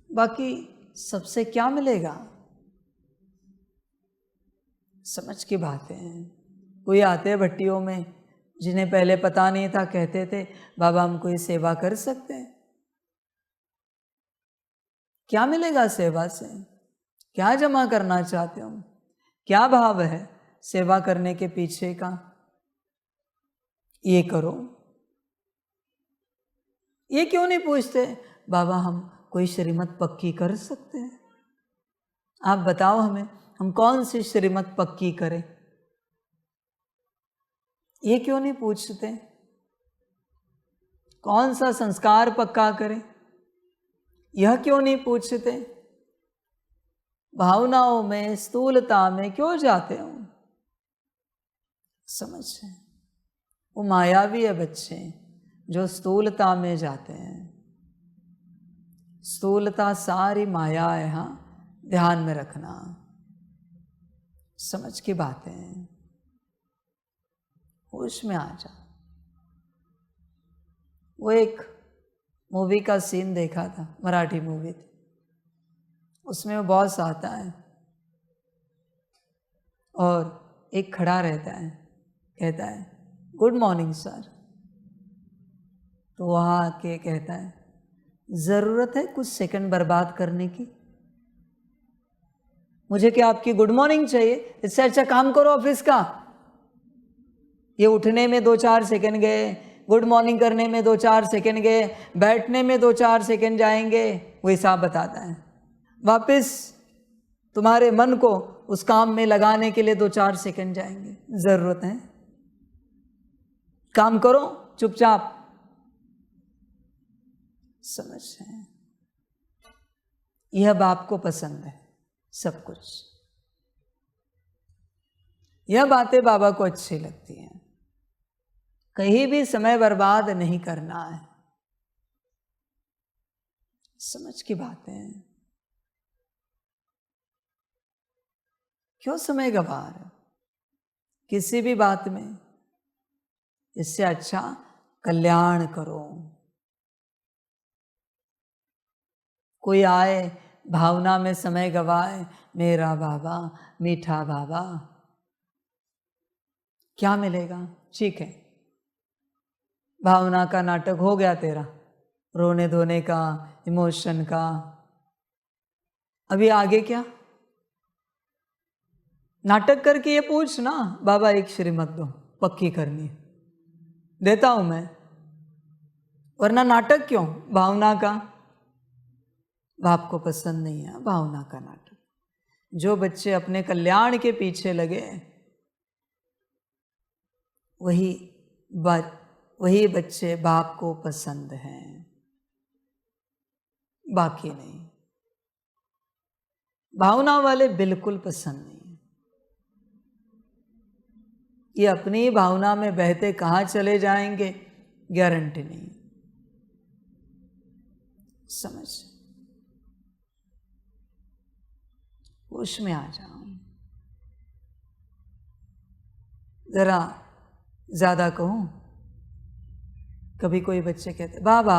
बाकी सबसे क्या मिलेगा? समझ की बातें हैं। कोई आते भट्टियों में जिन्हें पहले पता नहीं था, कहते थे बाबा हम कोई सेवा कर सकते हैं। क्या मिलेगा सेवा से? क्या जमा करना चाहते हो? क्या भाव है सेवा करने के पीछे का? ये करो। ये क्यों नहीं पूछते बाबा हम कोई श्रीमत पक्की कर सकते हैं? आप बताओ हमें, हम कौन सी श्रीमत पक्की करें? ये क्यों नहीं पूछते? कौन सा संस्कार पक्का करें? यह क्यों नहीं पूछते? भावनाओं में, स्थूलता में क्यों जाते हो? समझ, वो मायावी है बच्चे जो स्थूलता में जाते हैं। स्थूलता सारी माया है, हाँ, ध्यान में रखना। समझ की बातें हैं। होश में आ जा। वो एक मूवी का सीन देखा था, मराठी मूवी थी, उसमें वो बॉस आता है और एक खड़ा रहता है, कहता है गुड मॉर्निंग सर। तो वहाँ आके कहता है ज़रूरत है कुछ सेकंड बर्बाद करने की? मुझे क्या आपकी गुड मॉर्निंग चाहिए? इससे अच्छा काम करो ऑफिस का। ये उठने में 2-4 सेकंड गए, गुड मॉर्निंग करने में 2-4 सेकंड गए, बैठने में 2-4 सेकंड जाएंगे, वो हिसाब बताता है। वापस तुम्हारे मन को उस काम में लगाने के लिए 2-4 सेकंड जाएंगे। जरूरत है काम करो चुपचाप। समझ है? यह बाप को पसंद है सब कुछ। यह बातें बाबा को अच्छी लगती हैं। कहीं भी समय बर्बाद नहीं करना है। समझ की बातें हैं। क्यों समय गवा रहे हो किसी भी बात में? इससे अच्छा कल्याण करो। कोई आए भावना में समय गवाए, मेरा बाबा, मीठा बाबा, क्या मिलेगा? ठीक है, भावना का नाटक हो गया तेरा, रोने धोने का, इमोशन का। अभी आगे क्या? नाटक करके ये पूछ ना, बाबा एक श्रीमत दो, पक्की करनी है, देता हूं मैं, वरना नाटक क्यों? भावना का। बाप को पसंद नहीं है भावना का नाटक। जो बच्चे अपने कल्याण के पीछे लगे वही बच्चे बाप को पसंद हैं, बाकी नहीं। भावना वाले बिल्कुल पसंद नहीं। ये अपनी ही भावना में बहते कहाँ चले जाएंगे, गारंटी नहीं। समझ, होश में आ जाओ। जरा ज्यादा कहूं, कभी कोई बच्चे कहते बाबा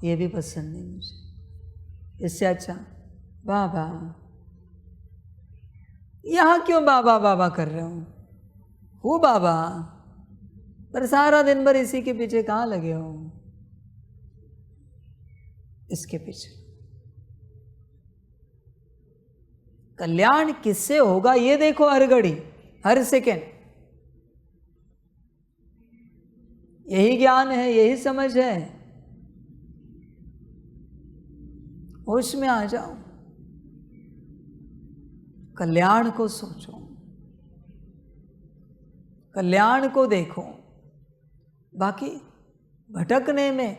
ये भी पसंद नहीं मुझे, इससे अच्छा बाबा, यहां क्यों बाबा बाबा कर रहे हो बाबा, पर सारा दिन भर इसी के पीछे कहाँ लगे हो, इसके पीछे। कल्याण किससे होगा ये देखो, हर घड़ी हर सेकेंड। यही ज्ञान है, यही समझ है। होश में आ जाओ, कल्याण को सोचो, कल्याण को देखो। बाकी भटकने में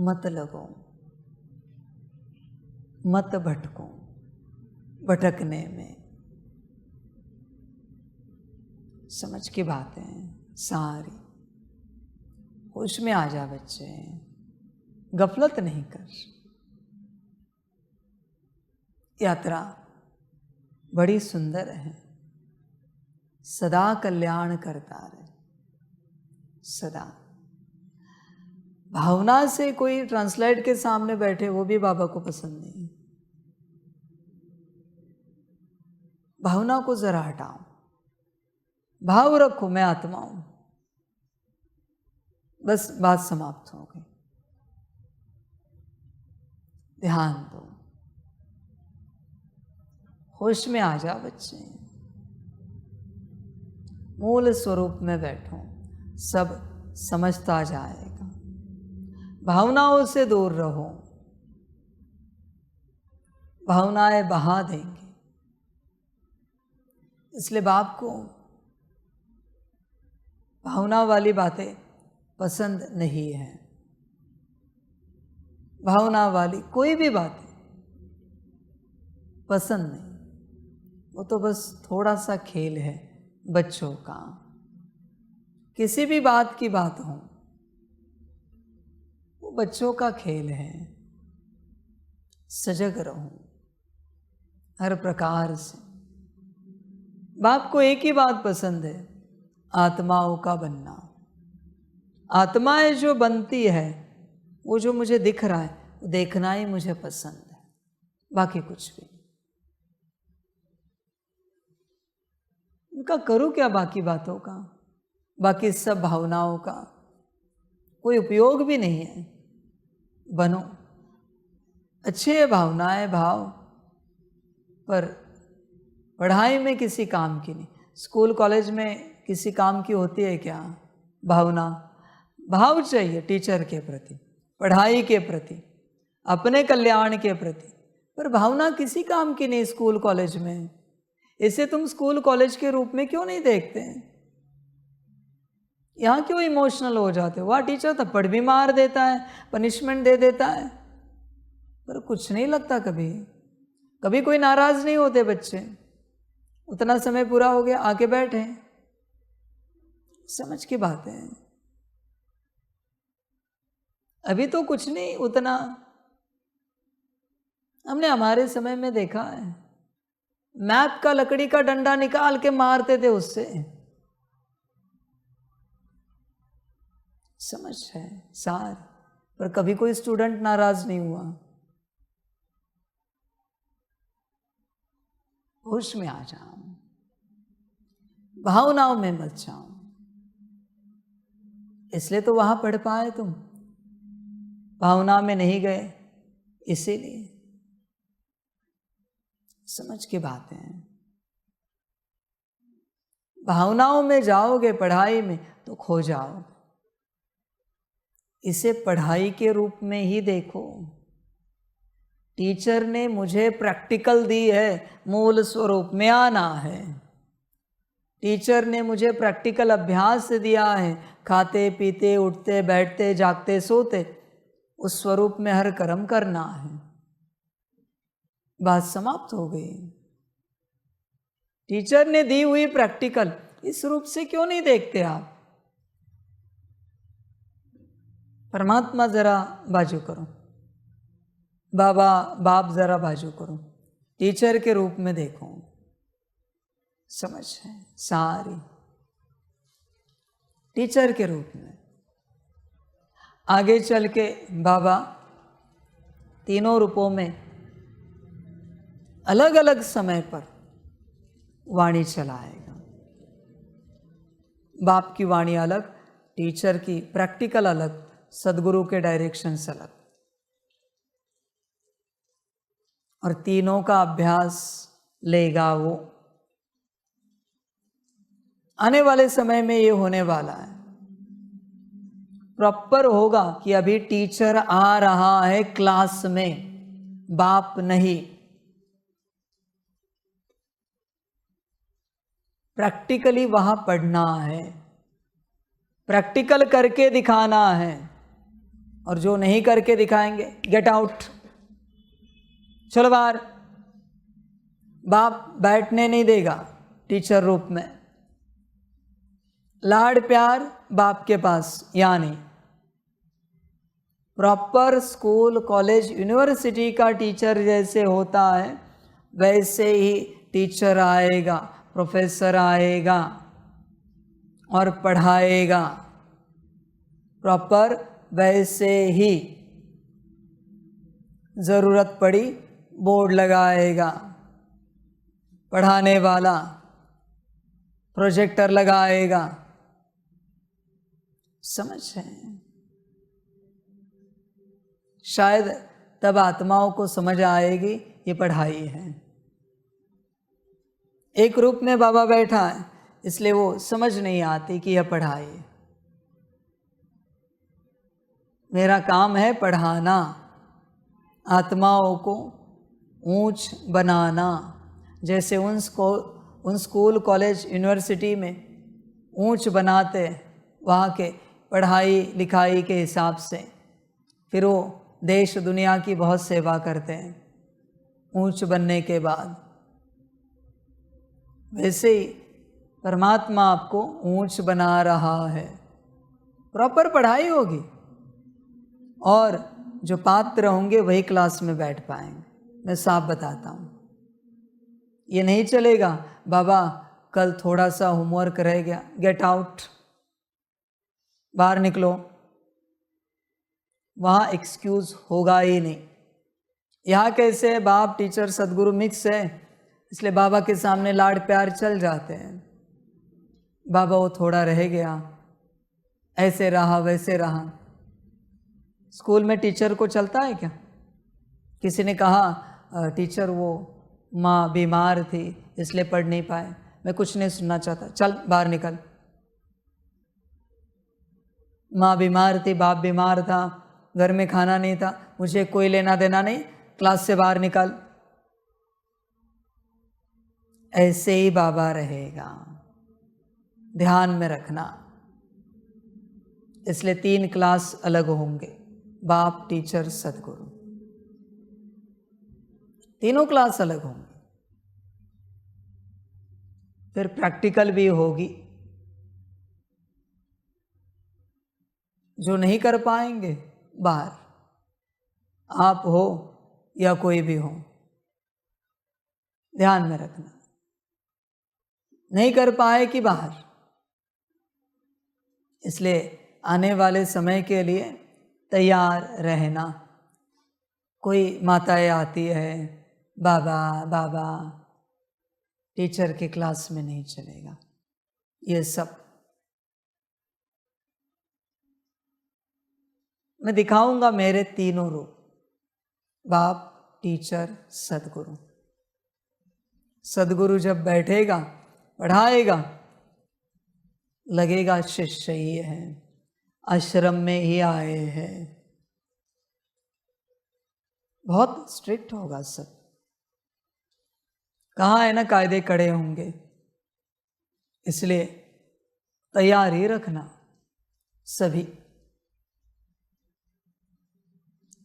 मत लगो, मत भटको भटकने में। समझ की बातें सारी, होश में आ जा बच्चे, गफलत नहीं कर। यात्रा बड़ी सुंदर है, सदा कल्याण करता रहे, सदा। भावना से कोई ट्रांसलेट के सामने बैठे, वो भी बाबा को पसंद नहीं। भावना को जरा हटाओ, भाव रखो मैं आत्मा हूं, बस बात समाप्त हो गई। ध्यान दो, होश में आ जा बच्चे, मूल स्वरूप में बैठो, सब समझता जाएगा। भावनाओं से दूर रहो, भावनाएं बहा देंगे। इसलिए बाप को भावना वाली बातें पसंद नहीं है। भावना वाली कोई भी बातें पसंद नहीं, वो तो बस थोड़ा सा खेल है बच्चों का। किसी भी बात की बात हो, वो बच्चों का खेल है। सजग रहो हर प्रकार से। बाप को एक ही बात पसंद है, आत्माओं का बनना। आत्माएं जो बनती है, वो जो मुझे दिख रहा है, वो देखना ही मुझे पसंद है, बाकी कुछ भी। उनका करूं क्या बाकी बातों का, बाकी सब भावनाओं का कोई उपयोग भी नहीं है। बनो अच्छे भावनाएं, भाव, पर पढ़ाई में किसी काम की नहीं। स्कूल कॉलेज में किसी काम की होती है क्या भावना? भाव चाहिए टीचर के प्रति, पढ़ाई के प्रति, अपने कल्याण के प्रति, पर भावना किसी काम की नहीं स्कूल कॉलेज में। इसे तुम स्कूल कॉलेज के रूप में क्यों नहीं देखते हैं? यहाँ क्यों इमोशनल हो जाते हो? वहाँ टीचर थप्पड़ भी मार देता है, पनिशमेंट दे देता है, पर कुछ नहीं लगता कभी। कभी कोई नाराज नहीं होते बच्चे। उतना समय पूरा हो गया, आके बैठे। समझ की बात है। अभी तो कुछ नहीं उतना। हमने हमारे समय में देखा है, मैप का लकड़ी का डंडा निकाल के मारते थे उससे। समझ है सार, पर कभी कोई स्टूडेंट नाराज नहीं हुआ। होश में आ जाओ, भावनाओं में मत जाओ। इसलिए तो वहां पढ़ पाए तुम, भावना में नहीं गए, इसीलिए। समझ की बात है। भावनाओं में जाओगे पढ़ाई में तो खो जाओगे। इसे पढ़ाई के रूप में ही देखो। टीचर ने मुझे प्रैक्टिकल दी है, मूल स्वरूप में आना है। टीचर ने मुझे प्रैक्टिकल अभ्यास दिया है, खाते पीते उठते बैठते जागते सोते उस स्वरूप में हर कर्म करना है। बात समाप्त हो गई। टीचर ने दी हुई प्रैक्टिकल इस रूप से क्यों नहीं देखते आप? परमात्मा जरा बाजू करो, बाबा बाप जरा बाजू करो, टीचर के रूप में देखो। समझ है सारी टीचर के रूप में। आगे चल के बाबा तीनों रूपों में अलग अलग समय पर वाणी चलाएगा। बाप की वाणी अलग, टीचर की प्रैक्टिकल अलग, सदगुरु के डायरेक्शंस अलग, और तीनों का अभ्यास लेगा वो। आने वाले समय में ये होने वाला है, प्रॉपर होगा कि अभी टीचर आ रहा है क्लास में, बाप नहीं। प्रैक्टिकली वहां पढ़ना है, प्रैक्टिकल करके दिखाना है, और जो नहीं करके दिखाएंगे गेट आउट, चलो बाहर। बाप बैठने नहीं देगा टीचर रूप में। लाड प्यार बाप के पास, यानी प्रॉपर स्कूल कॉलेज यूनिवर्सिटी का टीचर जैसे होता है वैसे ही टीचर आएगा, प्रोफेसर आएगा और पढ़ाएगा। प्रॉपर वैसे ही ज़रूरत पड़ी बोर्ड लगाएगा, पढ़ाने वाला प्रोजेक्टर लगाएगा। समझ है? शायद तब आत्माओं को समझ आएगी ये पढ़ाई है। एक रूप में बाबा बैठा है इसलिए वो समझ नहीं आती कि यह पढ़ाई है। मेरा काम है पढ़ाना, आत्माओं को ऊंच बनाना। जैसे उन स्कूल कॉलेज यूनिवर्सिटी में ऊंच बनाते वहाँ के पढ़ाई लिखाई के हिसाब से, फिर वो देश दुनिया की बहुत सेवा करते हैं ऊंच बनने के बाद। वैसे ही परमात्मा आपको ऊंच बना रहा है। प्रॉपर पढ़ाई होगी और जो पात्र होंगे वही क्लास में बैठ पाएंगे। मैं साफ बताता हूँ, ये नहीं चलेगा बाबा कल थोड़ा सा होमवर्क रह गया, गेट आउट, बाहर निकलो। वहाँ एक्सक्यूज होगा ही नहीं। यहाँ कैसे बाप टीचर सदगुरु मिक्स है, इसलिए बाबा के सामने लाड प्यार चल जाते हैं। बाबा वो थोड़ा रह गया, ऐसे रहा वैसे रहा। स्कूल में टीचर को चलता है क्या? किसी ने कहा टीचर वो माँ बीमार थी इसलिए पढ़ नहीं पाए, मैं कुछ नहीं सुनना चाहता, चल बाहर निकल। माँ बीमार थी, बाप बीमार था, घर में खाना नहीं था, मुझे कोई लेना देना नहीं, क्लास से बाहर निकल। ऐसे ही बाबा रहेगा, ध्यान में रखना। इसलिए 3 क्लास अलग होंगे, बाप टीचर सदगुरु, तीनों क्लास अलग होंगे। फिर प्रैक्टिकल भी होगी। जो नहीं कर पाएंगे बाहर, आप हो या कोई भी हो, ध्यान में रखना। नहीं कर पाए कि बाहर। इसलिए आने वाले समय के लिए तैयार रहना। कोई माताएं आती है, बाबा बाबा, टीचर के क्लास में नहीं चलेगा। ये सब मैं दिखाऊंगा मेरे तीनों रूप, बाप टीचर सदगुरु। सदगुरु जब बैठेगा पढ़ाएगा लगेगा शिष्य ही है, आश्रम में ही आए हैं। बहुत स्ट्रिक्ट होगा सब। कहाँ है ना कायदे कड़े होंगे, इसलिए तैयार ही रखना सभी।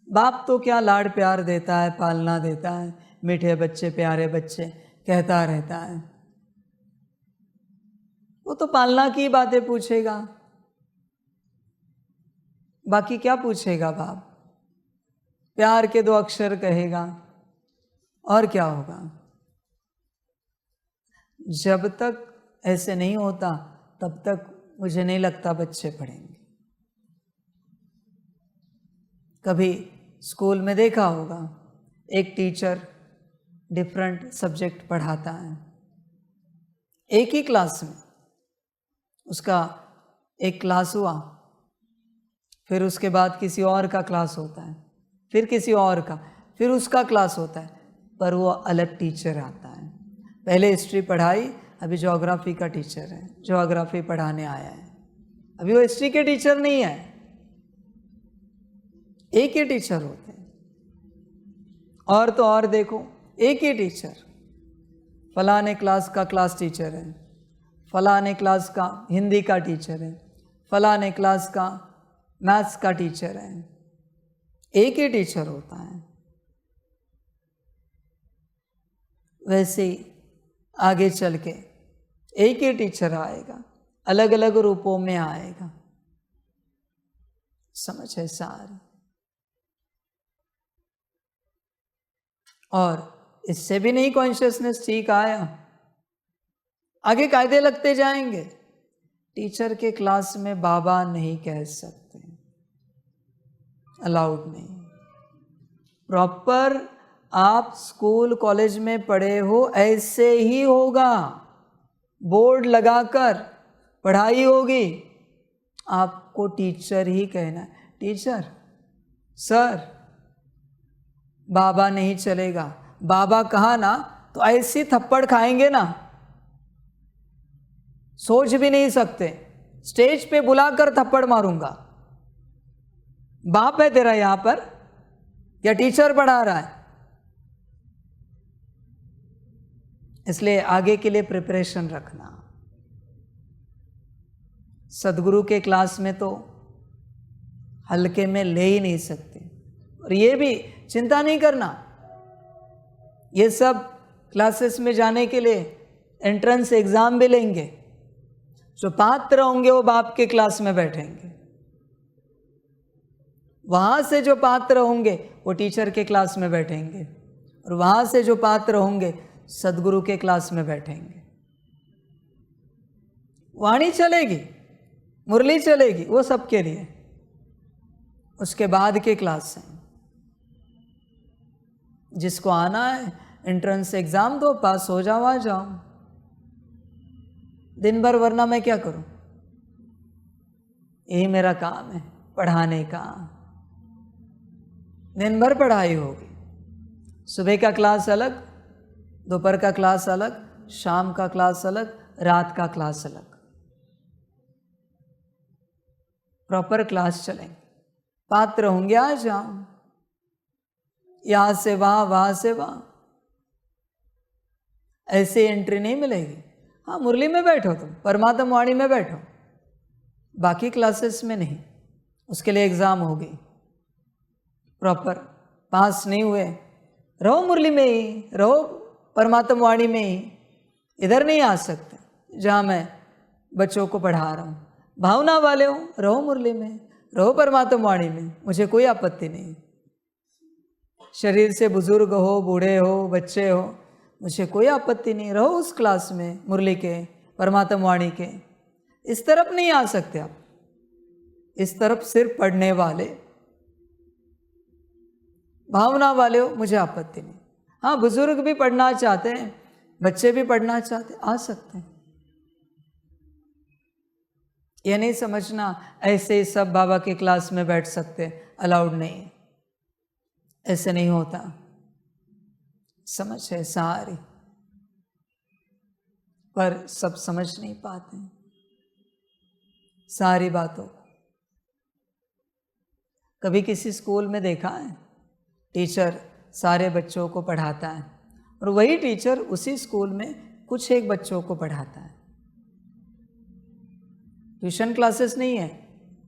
बाप तो क्या लाड प्यार देता है, पालना देता है, मीठे बच्चे प्यारे बच्चे कहता रहता है। वो तो पालना की बातें पूछेगा, बाकी क्या पूछेगा बाप? प्यार के 2 अक्षर कहेगा और क्या होगा। जब तक ऐसे नहीं होता तब तक मुझे नहीं लगता बच्चे पढ़ेंगे। कभी स्कूल में देखा होगा, एक टीचर डिफरेंट सब्जेक्ट पढ़ाता है, एक ही क्लास में उसका एक क्लास हुआ, फिर उसके बाद किसी और का क्लास होता है, फिर किसी और का, फिर उसका क्लास होता है, पर वो अलग टीचर आता है। पहले हिस्ट्री पढ़ाई, अभी ज्योग्राफी का टीचर है, ज्योग्राफी पढ़ाने आया है। अभी वो हिस्ट्री के टीचर नहीं है, एक ही टीचर होते हैं। और तो और देखो, एक ही टीचर, फलाने क्लास का क्लास टीचर है, फलाने क्लास का हिंदी का टीचर है, फलाने क्लास का मैथ्स का टीचर है, एक ही टीचर होता है। वैसे ही आगे चल के एक ही टीचर आएगा, अलग अलग रूपों में आएगा। समझ है सारी। और इससे भी नहीं कॉन्शियसनेस ठीक आया, आगे कायदे लगते जाएंगे। टीचर के क्लास में बाबा नहीं कह सकते, अलाउड नहीं। प्रॉपर आप स्कूल कॉलेज में पढ़े हो ऐसे ही होगा, बोर्ड लगाकर पढ़ाई होगी, आपको टीचर ही कहना है। टीचर, सर, बाबा नहीं चलेगा। बाबा कहा ना तो ऐसी थप्पड़ खाएंगे ना, सोच भी नहीं सकते। स्टेज पे बुलाकर थप्पड़ मारूंगा। बाप है तेरा यहां पर या टीचर पढ़ा रहा है? इसलिए आगे के लिए प्रिपरेशन रखना। सदगुरु के क्लास में तो हल्के में ले ही नहीं सकते। और ये भी चिंता नहीं करना, ये सब क्लासेस में जाने के लिए एंट्रेंस एग्जाम भी लेंगे। जो पात्र होंगे वो बाप के क्लास में बैठेंगे, वहां से जो पात्र होंगे वो टीचर के क्लास में बैठेंगे, और वहां से जो पात्र होंगे सदगुरु के क्लास में बैठेंगे। वाणी चलेगी, मुरली चलेगी, वो सबके लिए। उसके बाद के क्लास हैं, जिसको आना है एंट्रेंस एग्जाम दो, पास हो जाओ, आ जाओ। दिन भर वरना मैं क्या करूं? यही मेरा काम है, पढ़ाने का। दिन भर पढ़ाई होगी। सुबह का क्लास अलग, दोपहर का क्लास अलग, शाम का क्लास अलग, रात का क्लास अलग। प्रॉपर क्लास चलेंगे। पात्र होंगे, आ जाओ, यहां से वहां, वहां से वहां। ऐसे एंट्री नहीं मिलेगी। हाँ, मुरली में बैठो, तुम परमात्म वाणी में बैठो, बाकी क्लासेस में नहीं। उसके लिए एग्जाम होगी। प्रॉपर पास नहीं हुए, रहो मुरली में ही, रहो परमात्म वाणी में ही। इधर नहीं आ सकते जहाँ मैं बच्चों को पढ़ा रहा हूँ। भावना वाले हो, रहो मुरली में, रहो परमात्म वाणी में, मुझे कोई आपत्ति नहीं। शरीर से बुजुर्ग हो, बूढ़े हो, बच्चे हो, मुझे कोई आपत्ति नहीं। रहो उस क्लास में, मुरली के, परमात्म वाणी के। इस तरफ नहीं आ सकते आप। इस तरफ सिर्फ पढ़ने वाले, भावना वाले हो, मुझे आपत्ति नहीं। हाँ, बुजुर्ग भी पढ़ना चाहते हैं, बच्चे भी पढ़ना चाहते, आ सकते हैं। यह नहीं समझना ऐसे ही सब बाबा के क्लास में बैठ सकते, अलाउड नहीं, ऐसे नहीं होता। समझ है सारी, पर सब समझ नहीं पाते। सारी बातों को। कभी किसी स्कूल में देखा है टीचर सारे बच्चों को पढ़ाता है और वही टीचर उसी स्कूल में कुछ एक बच्चों को पढ़ाता है। ट्यूशन क्लासेस नहीं है,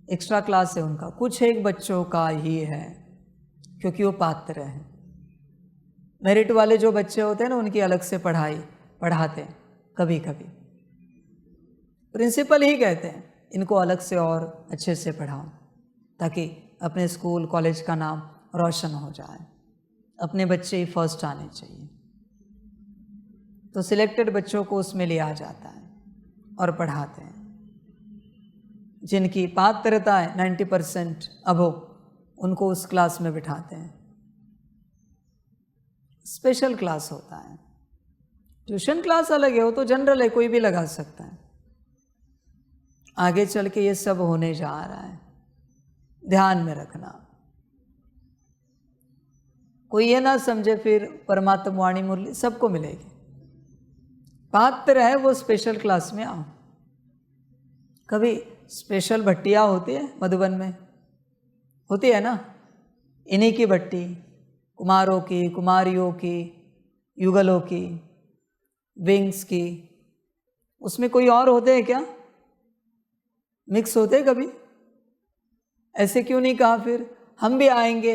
एक्स्ट्रा क्लास है उनका, कुछ एक बच्चों का ही है, क्योंकि वो पात्र है। मेरिट वाले जो बच्चे होते हैं ना, उनकी अलग से पढ़ाते हैं। कभी कभी प्रिंसिपल ही कहते हैं इनको अलग से और अच्छे से पढ़ाओ, ताकि अपने स्कूल कॉलेज का नाम रोशन हो जाए, अपने बच्चे ही फर्स्ट आने चाहिए। तो सिलेक्टेड बच्चों को उसमें लिया जाता है और पढ़ाते हैं। जिनकी पात्रता है 90% अबो, उनको उस क्लास में बिठाते हैं। स्पेशल क्लास होता है। ट्यूशन क्लास अलग है, वो तो जनरल है, कोई भी लगा सकता है। आगे चल के ये सब होने जा रहा है, ध्यान में रखना। कोई ये ना समझे फिर परमात्मा वाणी मुरली सबको मिलेगी। पात्र है वो स्पेशल क्लास में आओ। कभी स्पेशल भट्टियाँ होती है मधुबन में, होती है ना, इन्हीं की भट्टी, कुमारों की, कुमारियों की, युगलों की, विंग्स की। उसमें कोई और होते हैं क्या? मिक्स होते हैं कभी? ऐसे क्यों नहीं कहा फिर हम भी आएंगे,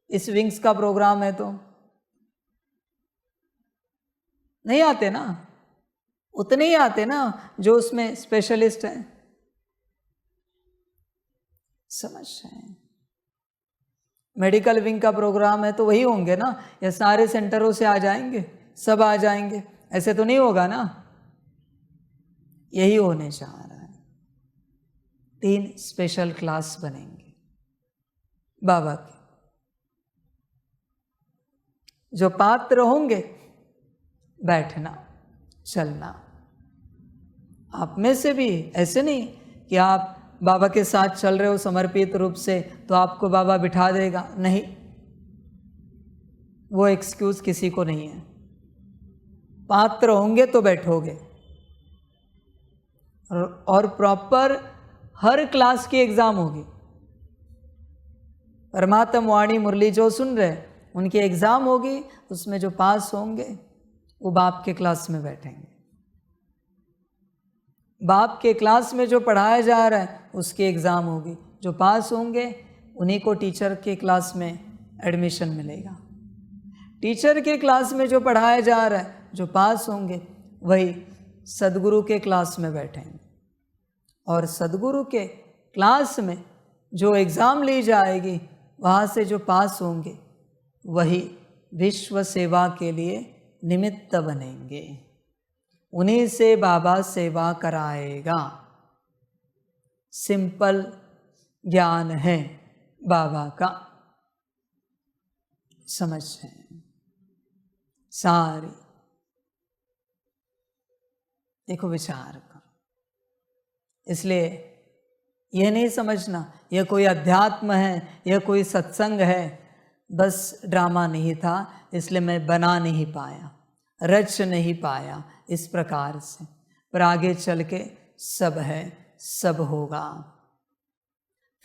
इस विंग्स का प्रोग्राम है तो? नहीं आते ना, उतने ही आते ना जो उसमें स्पेशलिस्ट हैं। समझ रहे हैं? मेडिकल विंग का प्रोग्राम है तो वही होंगे ना, या सारे सेंटरों से आ जाएंगे, सब आ जाएंगे? ऐसे तो नहीं होगा ना। यही होने जा रहा है। 3 स्पेशल क्लास बनेंगे बाबा के। जो पात्र होंगे, बैठना चलना। आप में से भी ऐसे नहीं कि आप बाबा के साथ चल रहे हो समर्पित रूप से तो आपको बाबा बिठा देगा, नहीं, वो एक्सक्यूज किसी को नहीं है। पात्र होंगे तो बैठोगे। और प्रॉपर हर क्लास की एग्जाम होगी। परमात्मा वाणी मुरली जो सुन रहे उनकी एग्जाम होगी, उसमें जो पास होंगे वो बाप के क्लास में बैठेंगे। बाप के क्लास में जो पढ़ाया जा रहा है उसकी एग्ज़ाम होगी, जो पास होंगे उन्हीं को टीचर के क्लास में एडमिशन मिलेगा। टीचर के क्लास में जो पढ़ाया जा रहा है, जो पास होंगे वही सदगुरु के क्लास में बैठेंगे। और सदगुरु के क्लास में जो एग्ज़ाम ली जाएगी, वहाँ से जो पास होंगे वही विश्व सेवा के लिए निमित्त बनेंगे। उन्हीं से बाबा सेवा कराएगा। सिंपल ज्ञान है बाबा का, समझ है सारी। देखो विचार करो। इसलिए यह नहीं समझना यह कोई अध्यात्म है, यह कोई सत्संग है। बस ड्रामा नहीं था, इसलिए मैं बना नहीं पाया, रच नहीं पाया इस प्रकार से। पर आगे चल के सब है, सब होगा।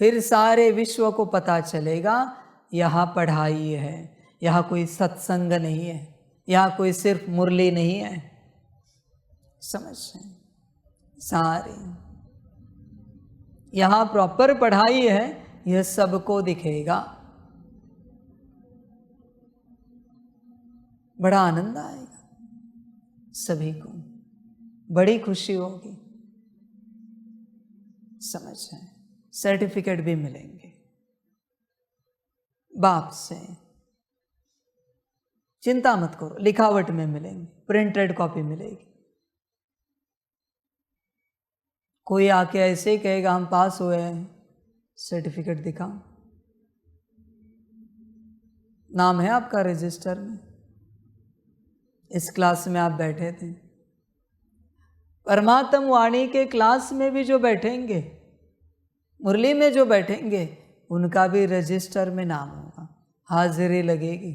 फिर सारे विश्व को पता चलेगा यहाँ पढ़ाई है, यहाँ कोई सत्संग नहीं है, यहाँ कोई सिर्फ मुरली नहीं है। समझ रहे? सारे यहाँ प्रॉपर पढ़ाई है, यह सबको दिखेगा। बड़ा आनंद आएगा सभी को, बड़ी खुशी होगी। समझ है? सर्टिफिकेट भी मिलेंगे बाप से। चिंता मत करो, लिखावट में मिलेंगे, प्रिंटेड कॉपी मिलेगी। कोई आके ऐसे ही कहेगा हम पास हुए हैं, सर्टिफिकेट दिखाओ, नाम है आपका रजिस्टर में, इस क्लास में आप बैठे थे। परमात्मा वाणी के क्लास में भी जो बैठेंगे, मुरली में जो बैठेंगे, उनका भी रजिस्टर में नाम होगा, हाजिरी लगेगी।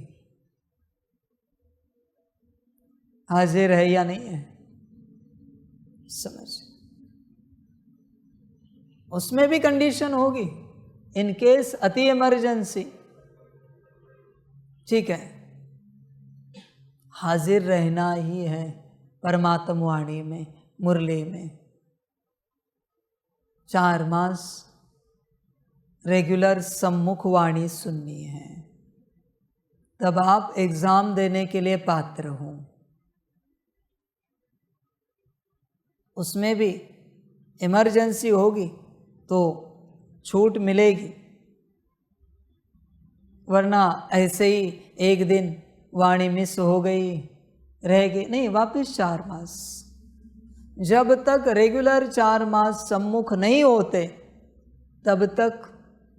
हाजिर है या नहीं है? समझ। उसमें भी कंडीशन होगी, इन केस अति इमरजेंसी। ठीक है, हाजिर रहना ही है परमात्म वाणी में, मुरली में। 4 मास रेगुलर सम्मुख वाणी सुननी है, तब आप एग्जाम देने के लिए पात्र हो। उसमें भी इमरजेंसी होगी तो छूट मिलेगी, वरना ऐसे ही एक दिन वाणी मिस हो गई, रहेगी नहीं, वापस 4 मास। जब तक रेगुलर 4 मास सम्मुख नहीं होते तब तक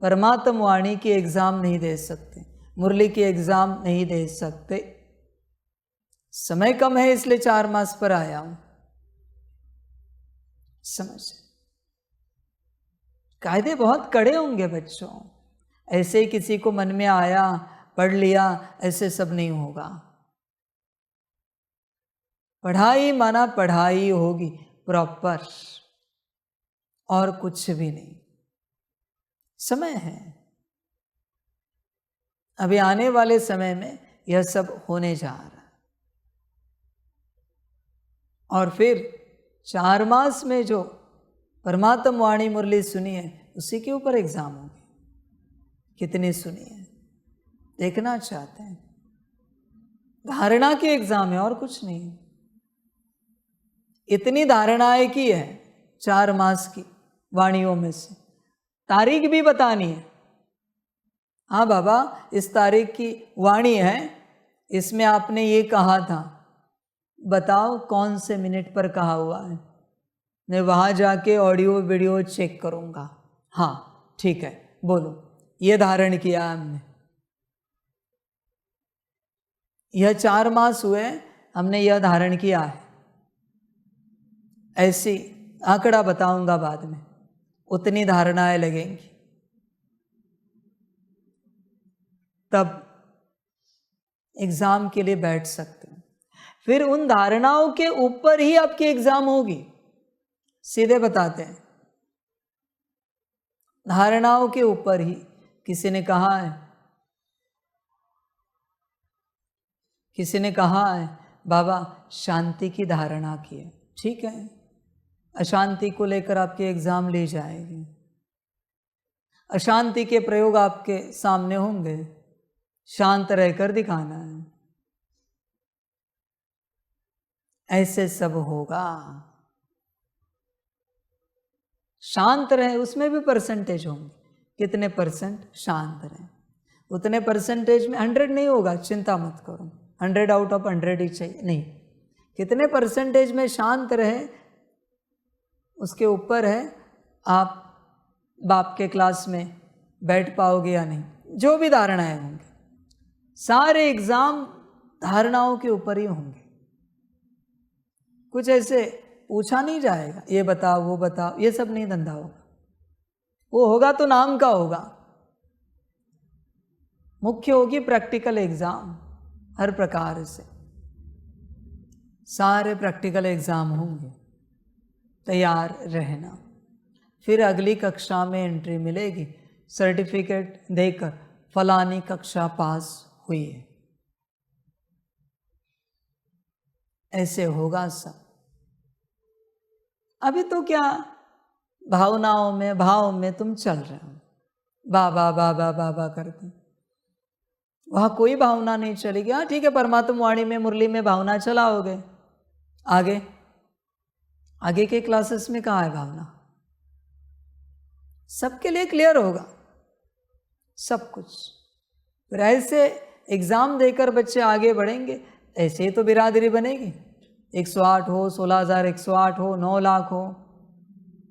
परमात्म वाणी की एग्ज़ाम नहीं दे सकते, मुरली की एग्ज़ाम नहीं दे सकते। समय कम है इसलिए 4 मास पर आया हूं, समझ। कायदे बहुत कड़े होंगे बच्चों, ऐसे ही किसी को मन में आया पढ़ लिया, ऐसे सब नहीं होगा। पढ़ाई माना पढ़ाई होगी प्रॉपर, और कुछ भी नहीं। समय है, अभी आने वाले समय में यह सब होने जा रहा है। और फिर 4 मास में जो परमात्म वाणी मुरली सुनी है उसी के ऊपर एग्जाम होगी, कितनी सुनी है देखना चाहते हैं। धारणा की एग्जाम है और कुछ नहीं। इतनी धारणाएं की है 4 मास की वाणियों में से, तारीख भी बतानी है। हाँ बाबा, इस तारीख की वाणी है, इसमें आपने ये कहा था, बताओ कौन से मिनट पर कहा हुआ है। मैं वहाँ जाके ऑडियो वीडियो चेक करूँगा। हाँ ठीक है, बोलो, ये धारण किया हमने, यह 4 मास हुए हमने यह धारण किया है। ऐसी आंकड़ा बताऊंगा बाद में, उतनी धारणाएं लगेंगी, तब एग्जाम के लिए बैठ सकते हैं। फिर उन धारणाओं के ऊपर ही आपकी एग्जाम होगी, सीधे बताते हैं, धारणाओं के ऊपर ही। किसी ने कहा है बाबा शांति की धारणा की है, ठीक है, अशांति को लेकर आपके एग्जाम ली जाएगी, अशांति के प्रयोग आपके सामने होंगे, शांत रहकर दिखाना है, ऐसे सब होगा। शांत रहे, उसमें भी परसेंटेज होंगे, कितने परसेंट शांत रहे, उतने परसेंटेज में 100 नहीं होगा, चिंता मत करो, 100 आउट ऑफ 100 ही चाहिए, नहीं, कितने परसेंटेज में शांत रहे उसके ऊपर है आप बाप के क्लास में बैठ पाओगे या नहीं। जो भी धारणाएं होंगी, सारे एग्जाम धारणाओं के ऊपर ही होंगे, कुछ ऐसे पूछा नहीं जाएगा, ये बताओ वो बताओ, ये सब नहीं धंधा होगा। वो होगा तो नाम का होगा, मुख्य होगी प्रैक्टिकल एग्जाम। हर प्रकार से सारे प्रैक्टिकल एग्जाम होंगे, तैयार रहना। फिर अगली कक्षा में एंट्री मिलेगी, सर्टिफिकेट देकर फलानी कक्षा पास हुई है, ऐसे होगा सब। अभी तो क्या भावनाओं में, भाव में तुम चल रहे हो, बाबा बाबा बाबा करते, वहाँ कोई भावना नहीं चलेगी। हाँ ठीक है, परमात्म वाणी में मुरली में भावना चलाओगे, आगे के क्लासेस में कहाँ है भावना, सबके लिए क्लियर होगा सब कुछ। फिर ऐसे एग्जाम देकर बच्चे आगे बढ़ेंगे, ऐसे ही तो बिरादरी बनेगी। 108 हो, 16,108 हो, 9 लाख हो,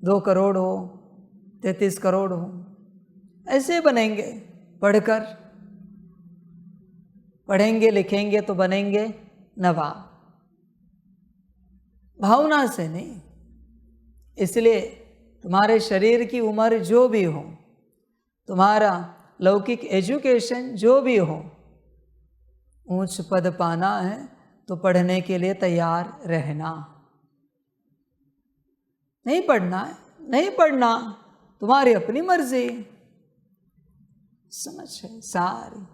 2 करोड़ हो, 33 करोड़ हो, ऐसे बनेंगे। पढ़ेंगे लिखेंगे तो बनेंगे नवाब, भावना से नहीं। इसलिए तुम्हारे शरीर की उम्र जो भी हो, तुम्हारा लौकिक एजुकेशन जो भी हो, ऊंच पद पाना है तो पढ़ने के लिए तैयार रहना। नहीं पढ़ना है, नहीं पढ़ना, तुम्हारी अपनी मर्जी। समझ है सारी।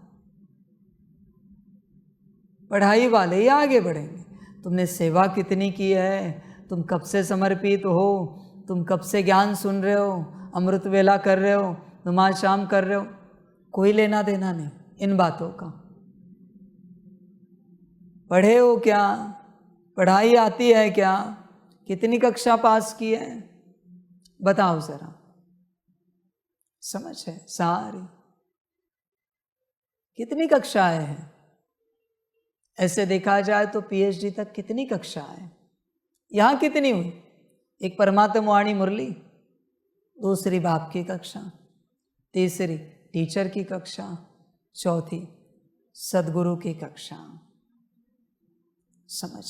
पढ़ाई वाले ही आगे बढ़ेंगे। तुमने सेवा कितनी की है, तुम कब से समर्पित हो, तुम कब से ज्ञान सुन रहे हो, अमृत वेला कर रहे हो, नमाज शाम कर रहे हो, कोई लेना देना नहीं इन बातों का। पढ़े हो क्या, पढ़ाई आती है क्या, कितनी कक्षा पास की है, बताओ जरा। समझ है सारी। कितनी कक्षाएं हैं? ऐसे देखा जाए तो पीएचडी तक कितनी कक्षाएं, यहां कितनी हुई? एक परमात्मा वाणी मुरली, दूसरी बाप की कक्षा, तीसरी टीचर की कक्षा, चौथी सदगुरु की कक्षा। समझ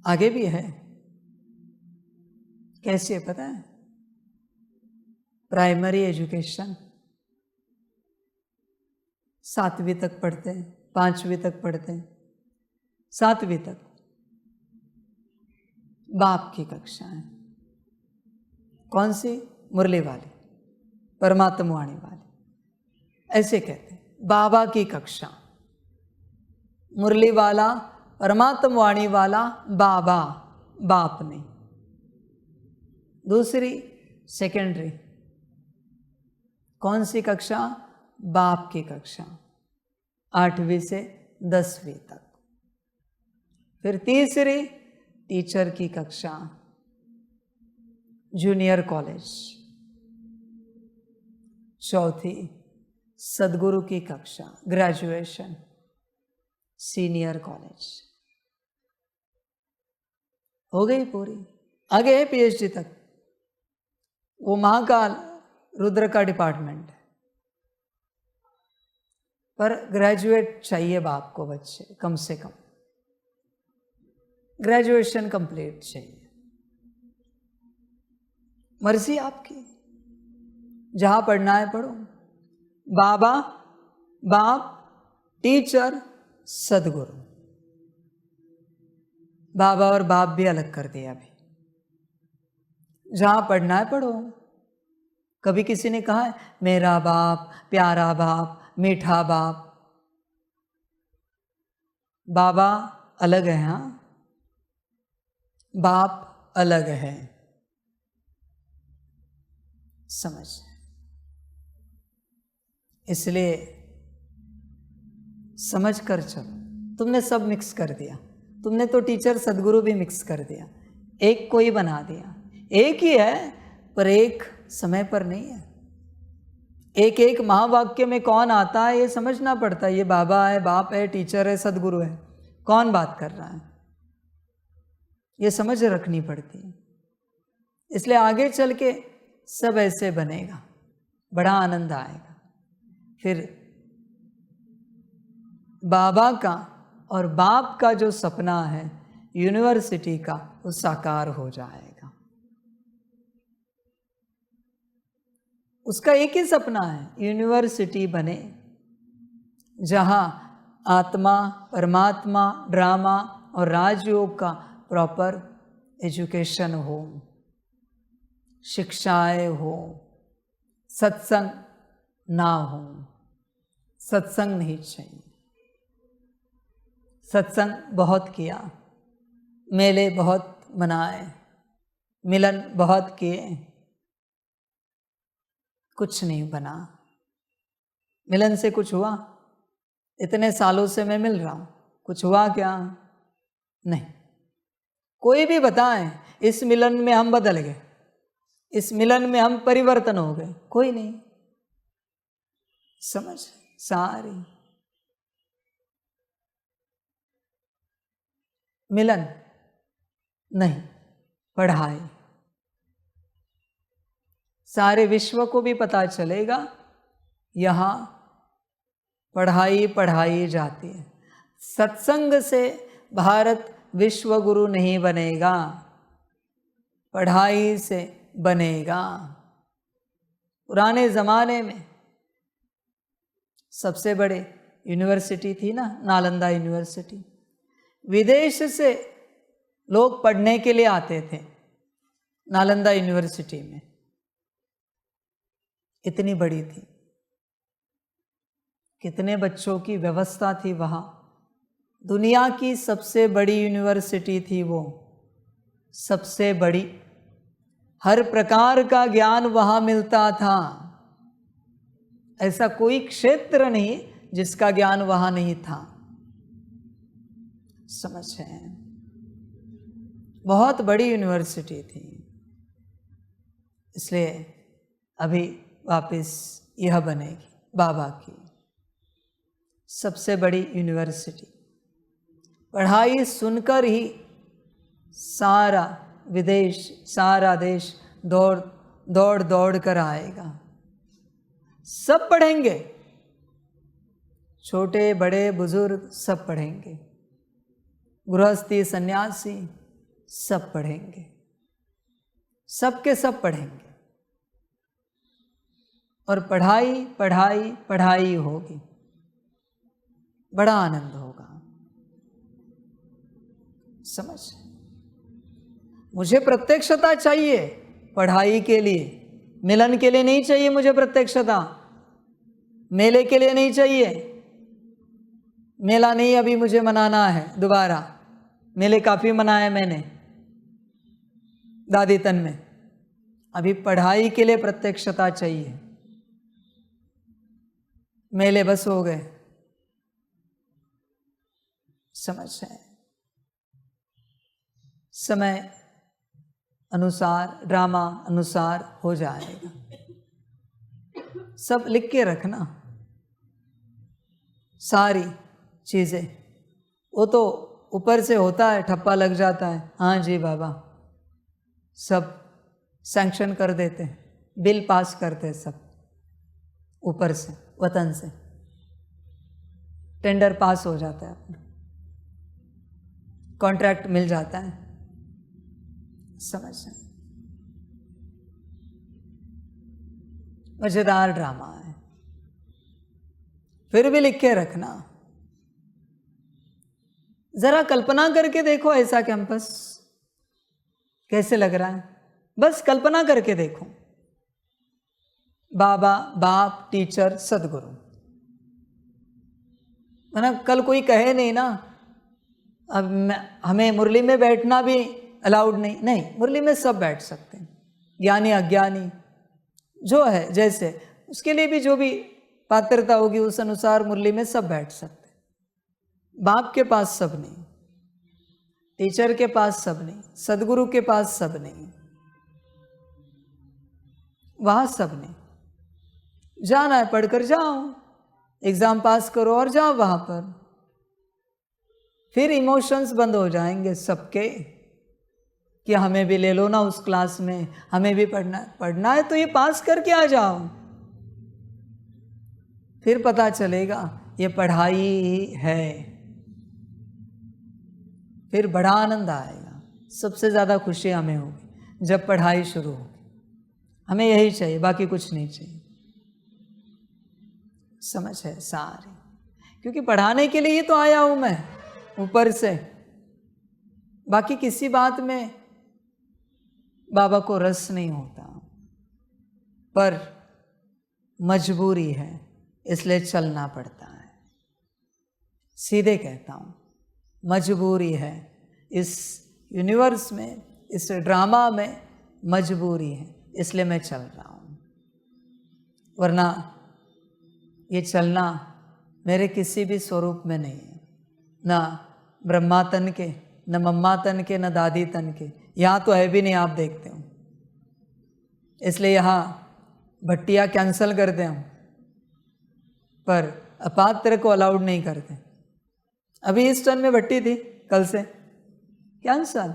आगे भी है। कैसे पता है? प्राइमरी एजुकेशन 7वीं तक पढ़ते हैं, 5वीं तक पढ़ते हैं, 7वीं तक बाप की कक्षा है। कौन सी? मुरली वाली, परमात्मा वाणी वाली। ऐसे कहते हैं बाबा की कक्षा। मुरली वाला, परमात्मा वाणी वाला बाबा, बाप नहीं। दूसरी सेकेंडरी, कौन सी कक्षा? बाप की कक्षा, 8वीं से 10वीं तक। फिर तीसरी टीचर की कक्षा, जूनियर कॉलेज। चौथी सदगुरु की कक्षा, ग्रेजुएशन, सीनियर कॉलेज। हो गई पूरी। आगे है पीएचडी तक, वो महाकाल रुद्र का डिपार्टमेंट है। पर ग्रेजुएट चाहिए बाप को, बच्चे कम से कम ग्रेजुएशन कंप्लीट चाहिए। मर्जी आपकी, जहां पढ़ना है पढ़ो। बाबा, बाप, टीचर, सदगुरु। बाबा और बाप भी अलग कर दिया अभी। जहां पढ़ना है पढ़ो। कभी किसी ने कहा है मेरा बाप, प्यारा बाप, मीठा बाप? बाबा अलग है, हाँ, बाप अलग है। समझ? इसलिए समझ कर चलो। तुमने सब मिक्स कर दिया। तुमने तो टीचर सदगुरु भी मिक्स कर दिया, एक को ही बना दिया। एक ही है पर एक समय पर नहीं है। एक एक महावाक्य में कौन आता है ये समझना पड़ता है। ये बाबा है, बाप है, टीचर है, सदगुरु है, कौन बात कर रहा है ये समझ रखनी पड़ती है। इसलिए आगे चल के सब ऐसे बनेगा, बड़ा आनंद आएगा। फिर बाबा का और बाप का जो सपना है यूनिवर्सिटी का, वो साकार हो जाएगा। उसका एक ही सपना है, यूनिवर्सिटी बने जहां आत्मा, परमात्मा, ड्रामा और राजयोग का प्रॉपर एजुकेशन हो, शिक्षाएं हो, सत्संग ना हो। सत्संग नहीं चाहिए। सत्संग बहुत किया, मेले बहुत मनाए, मिलन बहुत किए, कुछ नहीं बना। मिलन से कुछ हुआ? इतने सालों से मैं मिल रहा हूं, कुछ हुआ क्या? नहीं। कोई भी बताएं इस मिलन में हम बदल गए, इस मिलन में हम परिवर्तन हो गए, कोई नहीं। समझ सारी। मिलन नहीं, पढ़ाई। सारे विश्व को भी पता चलेगा यहाँ पढ़ाई पढ़ाई जाती है। सत्संग से भारत विश्व गुरु नहीं बनेगा, पढ़ाई से बनेगा। पुराने ज़माने में सबसे बड़े यूनिवर्सिटी थी ना, नालंदा यूनिवर्सिटी। विदेश से लोग पढ़ने के लिए आते थे नालंदा यूनिवर्सिटी में। इतनी बड़ी थी, कितने बच्चों की व्यवस्था थी वहाँ। दुनिया की सबसे बड़ी यूनिवर्सिटी थी वो, सबसे बड़ी। हर प्रकार का ज्ञान वहाँ मिलता था। ऐसा कोई क्षेत्र नहीं जिसका ज्ञान वहाँ नहीं था। समझ है, बहुत बड़ी यूनिवर्सिटी थी। इसलिए अभी वापस यह बनेगी बाबा की सबसे बड़ी यूनिवर्सिटी। पढ़ाई सुनकर ही सारा विदेश, सारा देश दौड़ दौड़ दौड़ कर आएगा। सब पढ़ेंगे, छोटे बड़े बुजुर्ग सब पढ़ेंगे, गृहस्थी सन्यासी सब पढ़ेंगे, सबके सब पढ़ेंगे। और पढ़ाई पढ़ाई पढ़ाई होगी, बड़ा आनंद होगा। समझ, मुझे प्रत्यक्षता चाहिए पढ़ाई के लिए, मिलन के लिए नहीं चाहिए मुझे प्रत्यक्षता, मेले के लिए नहीं चाहिए। मेला नहीं अभी मुझे मनाना है दोबारा, मेले काफ़ी मनाए मैंने दादी तन में। अभी पढ़ाई के लिए प्रत्यक्षता चाहिए। मेले बस हो गए। समझ है, समय अनुसार, ड्रामा अनुसार हो जाएगा। सब लिख के रखना सारी चीज़ें। वो तो ऊपर से होता है, ठप्पा लग जाता है, हाँ जी बाबा, सब सैंक्शन कर देते हैं, बिल पास करते हैं सब ऊपर से, वतन से टेंडर पास हो जाता है, अपना कॉन्ट्रैक्ट मिल जाता है। समझ, मजेदार ड्रामा है, फिर भी लिख के रखना। जरा कल्पना करके देखो ऐसा कैंपस कैसे लग रहा है, बस कल्पना करके देखो। बाबा, बाप, टीचर, सदगुरु, मतलब कल कोई कहे नहीं ना अब हमें मुरली में बैठना भी अलाउड नहीं, नहीं, मुरली में सब बैठ सकते हैं, ज्ञानी अज्ञानी जो है जैसे, उसके लिए भी जो भी पात्रता होगी उस अनुसार मुरली में सब बैठ सकते हैं। बाप के पास सब नहीं, टीचर के पास सब नहीं, सदगुरु के पास सब नहीं, वहाँ सब नहीं। जाना है पढ़कर जाओ, एग्ज़ाम पास करो और जाओ वहाँ पर। फिर इमोशंस बंद हो जाएंगे सबके कि हमें भी ले लो ना उस क्लास में, हमें भी पढ़ना है तो ये पास करके आ जाओ। फिर पता चलेगा ये पढ़ाई ही है, फिर बड़ा आनंद आएगा। सबसे ज़्यादा खुशी हमें होगी जब पढ़ाई शुरू होगी। हमें यही चाहिए, बाकी कुछ नहीं चाहिए। समझ है सारी, क्योंकि पढ़ाने के लिए ही तो आया हूँ मैं ऊपर से, बाकी किसी बात में बाबा को रस नहीं होता, पर मजबूरी है इसलिए चलना पड़ता है। सीधे कहता हूँ, मजबूरी है। इस यूनिवर्स में, इस ड्रामा में मजबूरी है, इसलिए मैं चल रहा हूँ। वरना ये चलना मेरे किसी भी स्वरूप में नहीं है, ना ब्रह्मा तन के, न मम्मा तन के, न दादी तन के। यहाँ तो है भी नहीं, आप देखते हो, इसलिए यहाँ भट्टियाँ कैंसिल करते हैं, पर अपात्र को अलाउड नहीं करते। अभी इस टन में भट्टी थी, कल से कैंसल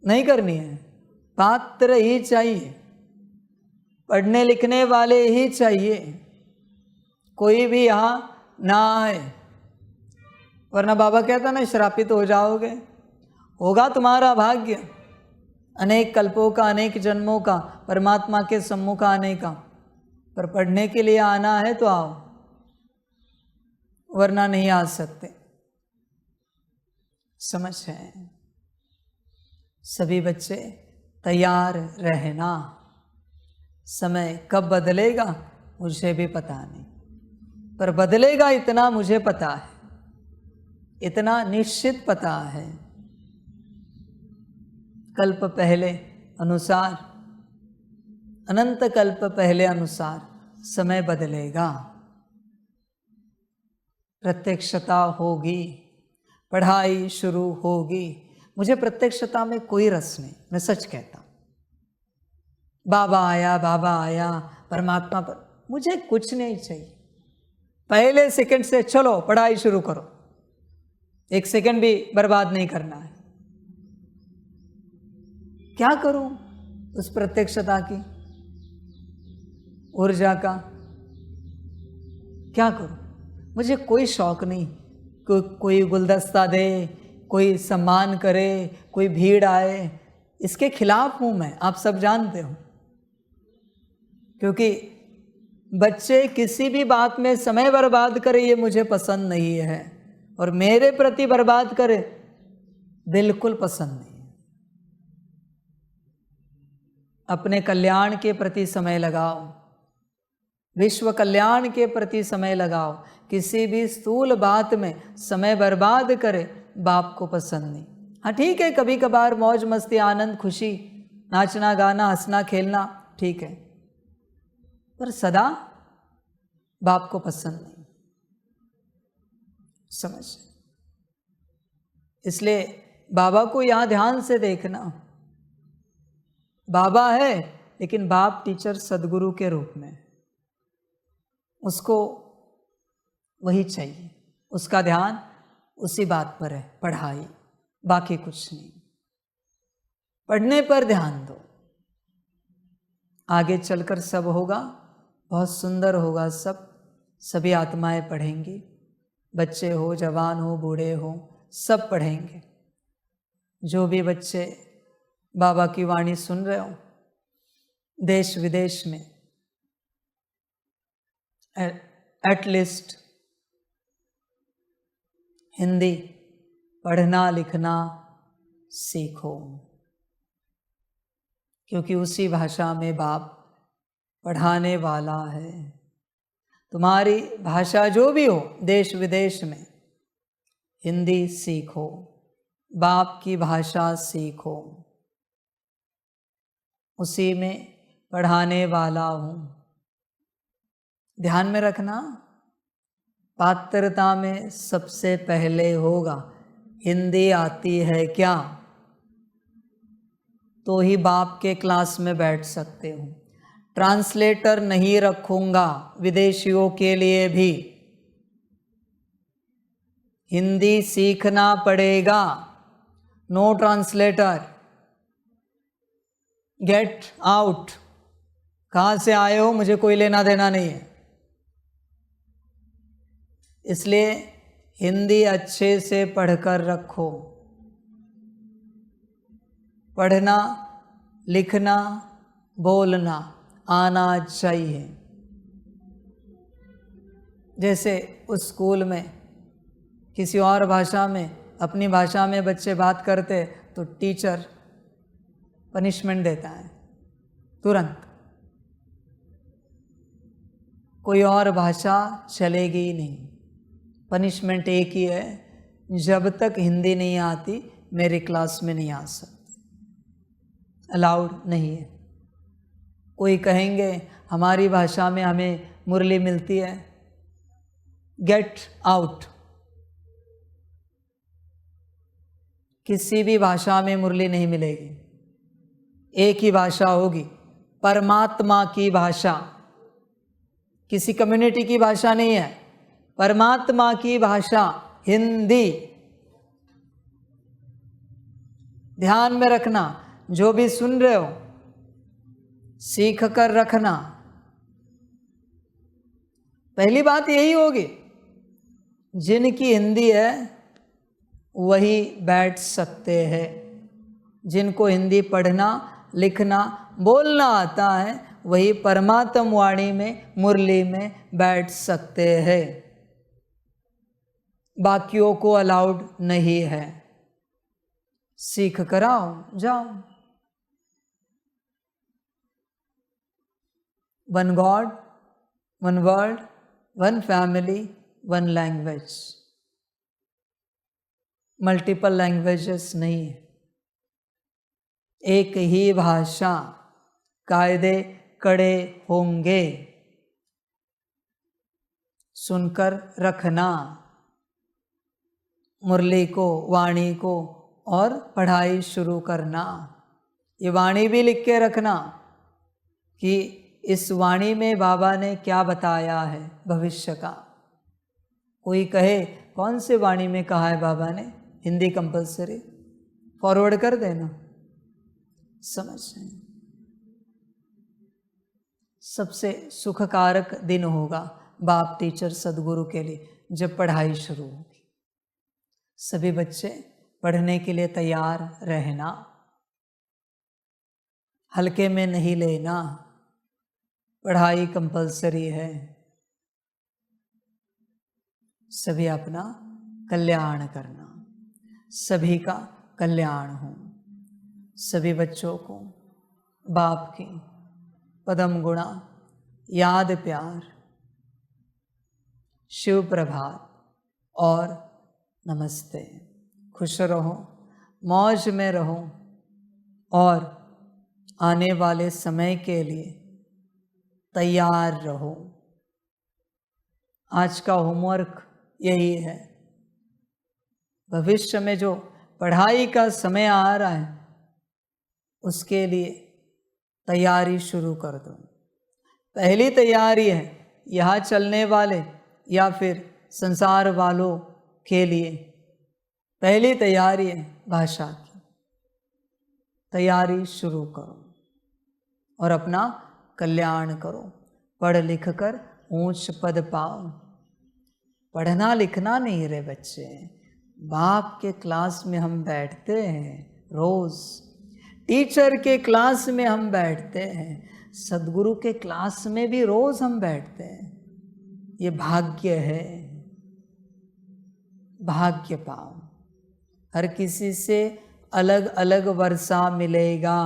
नहीं करनी है। पात्र ही चाहिए, पढ़ने लिखने वाले ही चाहिए, कोई भी यहाँ ना आए, वरना बाबा कहता ना श्रापित हो जाओगे। होगा तुम्हारा भाग्य अनेक कल्पों का, अनेक जन्मों का, परमात्मा के सम्मुख आने का, पर पढ़ने के लिए आना है तो आओ, वरना नहीं आ सकते। समझ है, सभी बच्चे तैयार रहना, समय कब बदलेगा मुझे भी पता नहीं, पर बदलेगा इतना मुझे पता है, इतना निश्चित पता है। कल्प पहले अनुसार, अनंत कल्प पहले अनुसार समय बदलेगा, प्रत्यक्षता होगी, पढ़ाई शुरू होगी। मुझे प्रत्यक्षता में कोई रस नहीं, मैं सच कहता हूँ। बाबा आया, परमात्मा पर मुझे कुछ नहीं चाहिए। पहले सेकंड से चलो पढ़ाई शुरू करो, एक सेकंड भी बर्बाद नहीं करना है। क्या करूं उस प्रत्यक्षता की, ऊर्जा का क्या करूं? मुझे कोई शौक नहीं, कोई गुलदस्ता दे, कोई सम्मान करे, कोई भीड़ आए, इसके खिलाफ हूं मैं, आप सब जानते हो। क्योंकि बच्चे किसी भी बात में समय बर्बाद करे ये मुझे पसंद नहीं है, और मेरे प्रति बर्बाद करे बिल्कुल पसंद नहीं है। अपने कल्याण के प्रति समय लगाओ, विश्व कल्याण के प्रति समय लगाओ। किसी भी स्थूल बात में समय बर्बाद करे बाप को पसंद नहीं। हाँ ठीक है, कभी कभार मौज मस्ती, आनंद, खुशी, नाचना गाना, हंसना खेलना ठीक है, पर सदा बाप को पसंद नहीं। समझ? इसलिए बाबा को यहां ध्यान से देखना। बाबा है लेकिन बाप टीचर सदगुरु के रूप में, उसको वही चाहिए, उसका ध्यान उसी बात पर है, पढ़ाई, बाकी कुछ नहीं। पढ़ने पर ध्यान दो, आगे चलकर सब होगा, बहुत सुंदर होगा। सभी आत्माएं पढ़ेंगी, बच्चे हो, जवान हो, बूढ़े हो, सब पढ़ेंगे। जो भी बच्चे बाबा की वाणी सुन रहे हो, देश विदेश में, एटलीस्ट हिंदी पढ़ना लिखना सीखो, क्योंकि उसी भाषा में बाप पढ़ाने वाला है। तुम्हारी भाषा जो भी हो, देश विदेश में हिंदी सीखो, बाप की भाषा सीखो, उसी में पढ़ाने वाला हूँ। ध्यान में रखना, पात्रता में सबसे पहले होगा हिंदी आती है क्या, तो ही बाप के क्लास में बैठ सकते हो। ट्रांसलेटर नहीं रखूंगा विदेशियों के लिए भी, हिंदी सीखना पड़ेगा। No translator, get out. कहाँ से आए हो मुझे कोई लेना देना नहीं है। इसलिए हिंदी अच्छे से पढ़कर रखो। पढ़ना लिखना बोलना आना चाहिए। जैसे उस स्कूल में किसी और भाषा में, अपनी भाषा में बच्चे बात करते तो टीचर पनिशमेंट देता है तुरंत। कोई और भाषा चलेगी ही नहीं, पनिशमेंट एक ही है, जब तक हिंदी नहीं आती मेरी क्लास में नहीं आ सकती, अलाउड नहीं है। कोई कहेंगे हमारी भाषा में हमें मुरली मिलती है, गेट आउट। किसी भी भाषा में मुरली नहीं मिलेगी, एक ही भाषा होगी, परमात्मा की भाषा, किसी कम्युनिटी की भाषा नहीं है, परमात्मा की भाषा हिंदी। ध्यान में रखना, जो भी सुन रहे हो सीख कर रखना। पहली बात यही होगी, जिनकी हिंदी है वही बैठ सकते हैं, जिनको हिंदी पढ़ना लिखना बोलना आता है वही परमात्म वाणी में मुरली में बैठ सकते हैं, बाकियों को अलाउड नहीं है। सीख कर आओ, जाओ। One God, one world, one family, one language. Multiple languages नहीं है, एक ही भाषा, कायदे कड़े होंगे, सुनकर रखना मुरली को, वाणी को, और पढ़ाई शुरू करना। ये वाणी भी लिख के रखना कि इस वाणी में बाबा ने क्या बताया है भविष्य का। कोई कहे कौन से वाणी में कहा है बाबा ने, हिंदी कंपलसरी, फॉरवर्ड कर देना, समझ रहे हैं। सबसे सुखकारक दिन होगा बाप टीचर सदगुरु के लिए जब पढ़ाई शुरू होगी। सभी बच्चे पढ़ने के लिए तैयार रहना, हल्के में नहीं लेना, पढ़ाई कंपलसरी है। सभी अपना कल्याण करना, सभी का कल्याण हो। सभी बच्चों को बाप की पदम गुणा याद प्यार, शिव प्रभात और नमस्ते। खुश रहो, मौज में रहो और आने वाले समय के लिए तैयार रहो। आज का होमवर्क यही है। भविष्य में जो पढ़ाई का समय आ रहा है उसके लिए तैयारी शुरू कर दो। पहली तैयारी है यहाँ चलने वाले या फिर संसार वालों के लिए, पहली तैयारी है भाषा की। तैयारी शुरू करो और अपना कल्याण करो। पढ़ लिख कर ऊंच पद पाओ। पढ़ना लिखना नहीं रे बच्चे, बाप के क्लास में हम बैठते हैं रोज, टीचर के क्लास में हम बैठते हैं, सदगुरु के क्लास में भी रोज हम बैठते हैं। ये भाग्य है, भाग्य पाओ। हर किसी से अलग अलग वर्षा मिलेगा।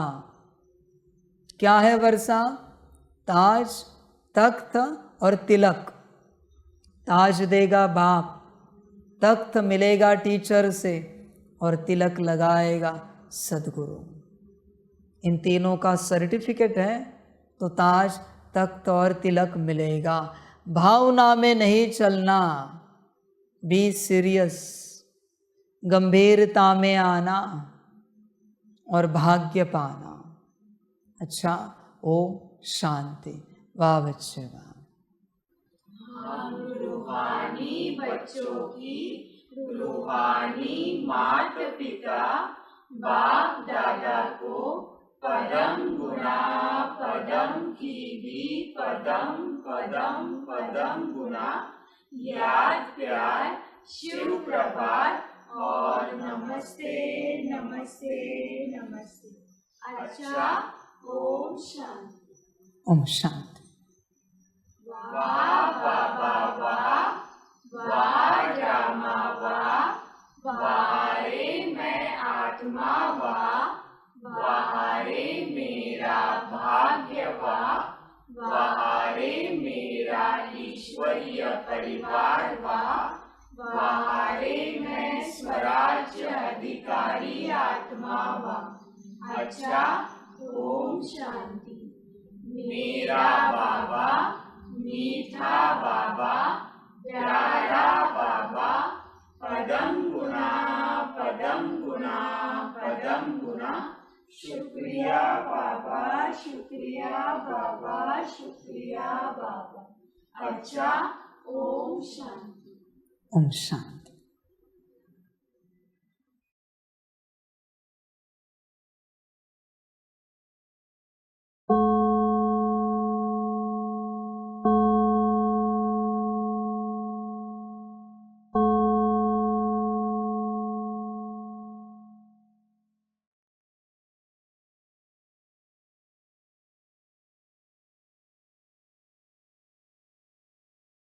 क्या है वर्षा? ताज, तख्त और तिलक। ताज देगा बाप, तख्त मिलेगा टीचर से और तिलक लगाएगा सदगुरु। इन तीनों का सर्टिफिकेट है तो ताज, तख्त और तिलक मिलेगा। भावना में नहीं चलना, बी सीरियस, गंभीरता में आना और भाग्य पाना। अच्छा, ओम शांति। वाह बच्चे वाह। हम रूहानी बच्चों की रूहानी माता पिता बाप दादा को पदम गुणा पदम की भी पदम पदम पदम गुणा याद प्यार शिव प्रभात और नमस्ते नमस्ते नमस्ते। अच्छा, ओम शांति। ओम शांति। वाह बाबा वाह, वाह रामा वाह, वाह रे मैं आत्मा वाह, वाह रे मेरा भाग्य वाह, वाह रे मेरा ईश्वरीय परिवार वाह, वाह रे मैं स्वराज्य अधिकारी आत्मा वाह। अच्छा, ओम शांति। मेरा बाबा मीठा बाबा प्यारा बाबा पदम गुणा पदम गुणा पदम गुणा। शुक्रिया बाबा, शुक्रिया बाबा, शुक्रिया बाबा। अच्छा, ओम शांति। ओम शांति।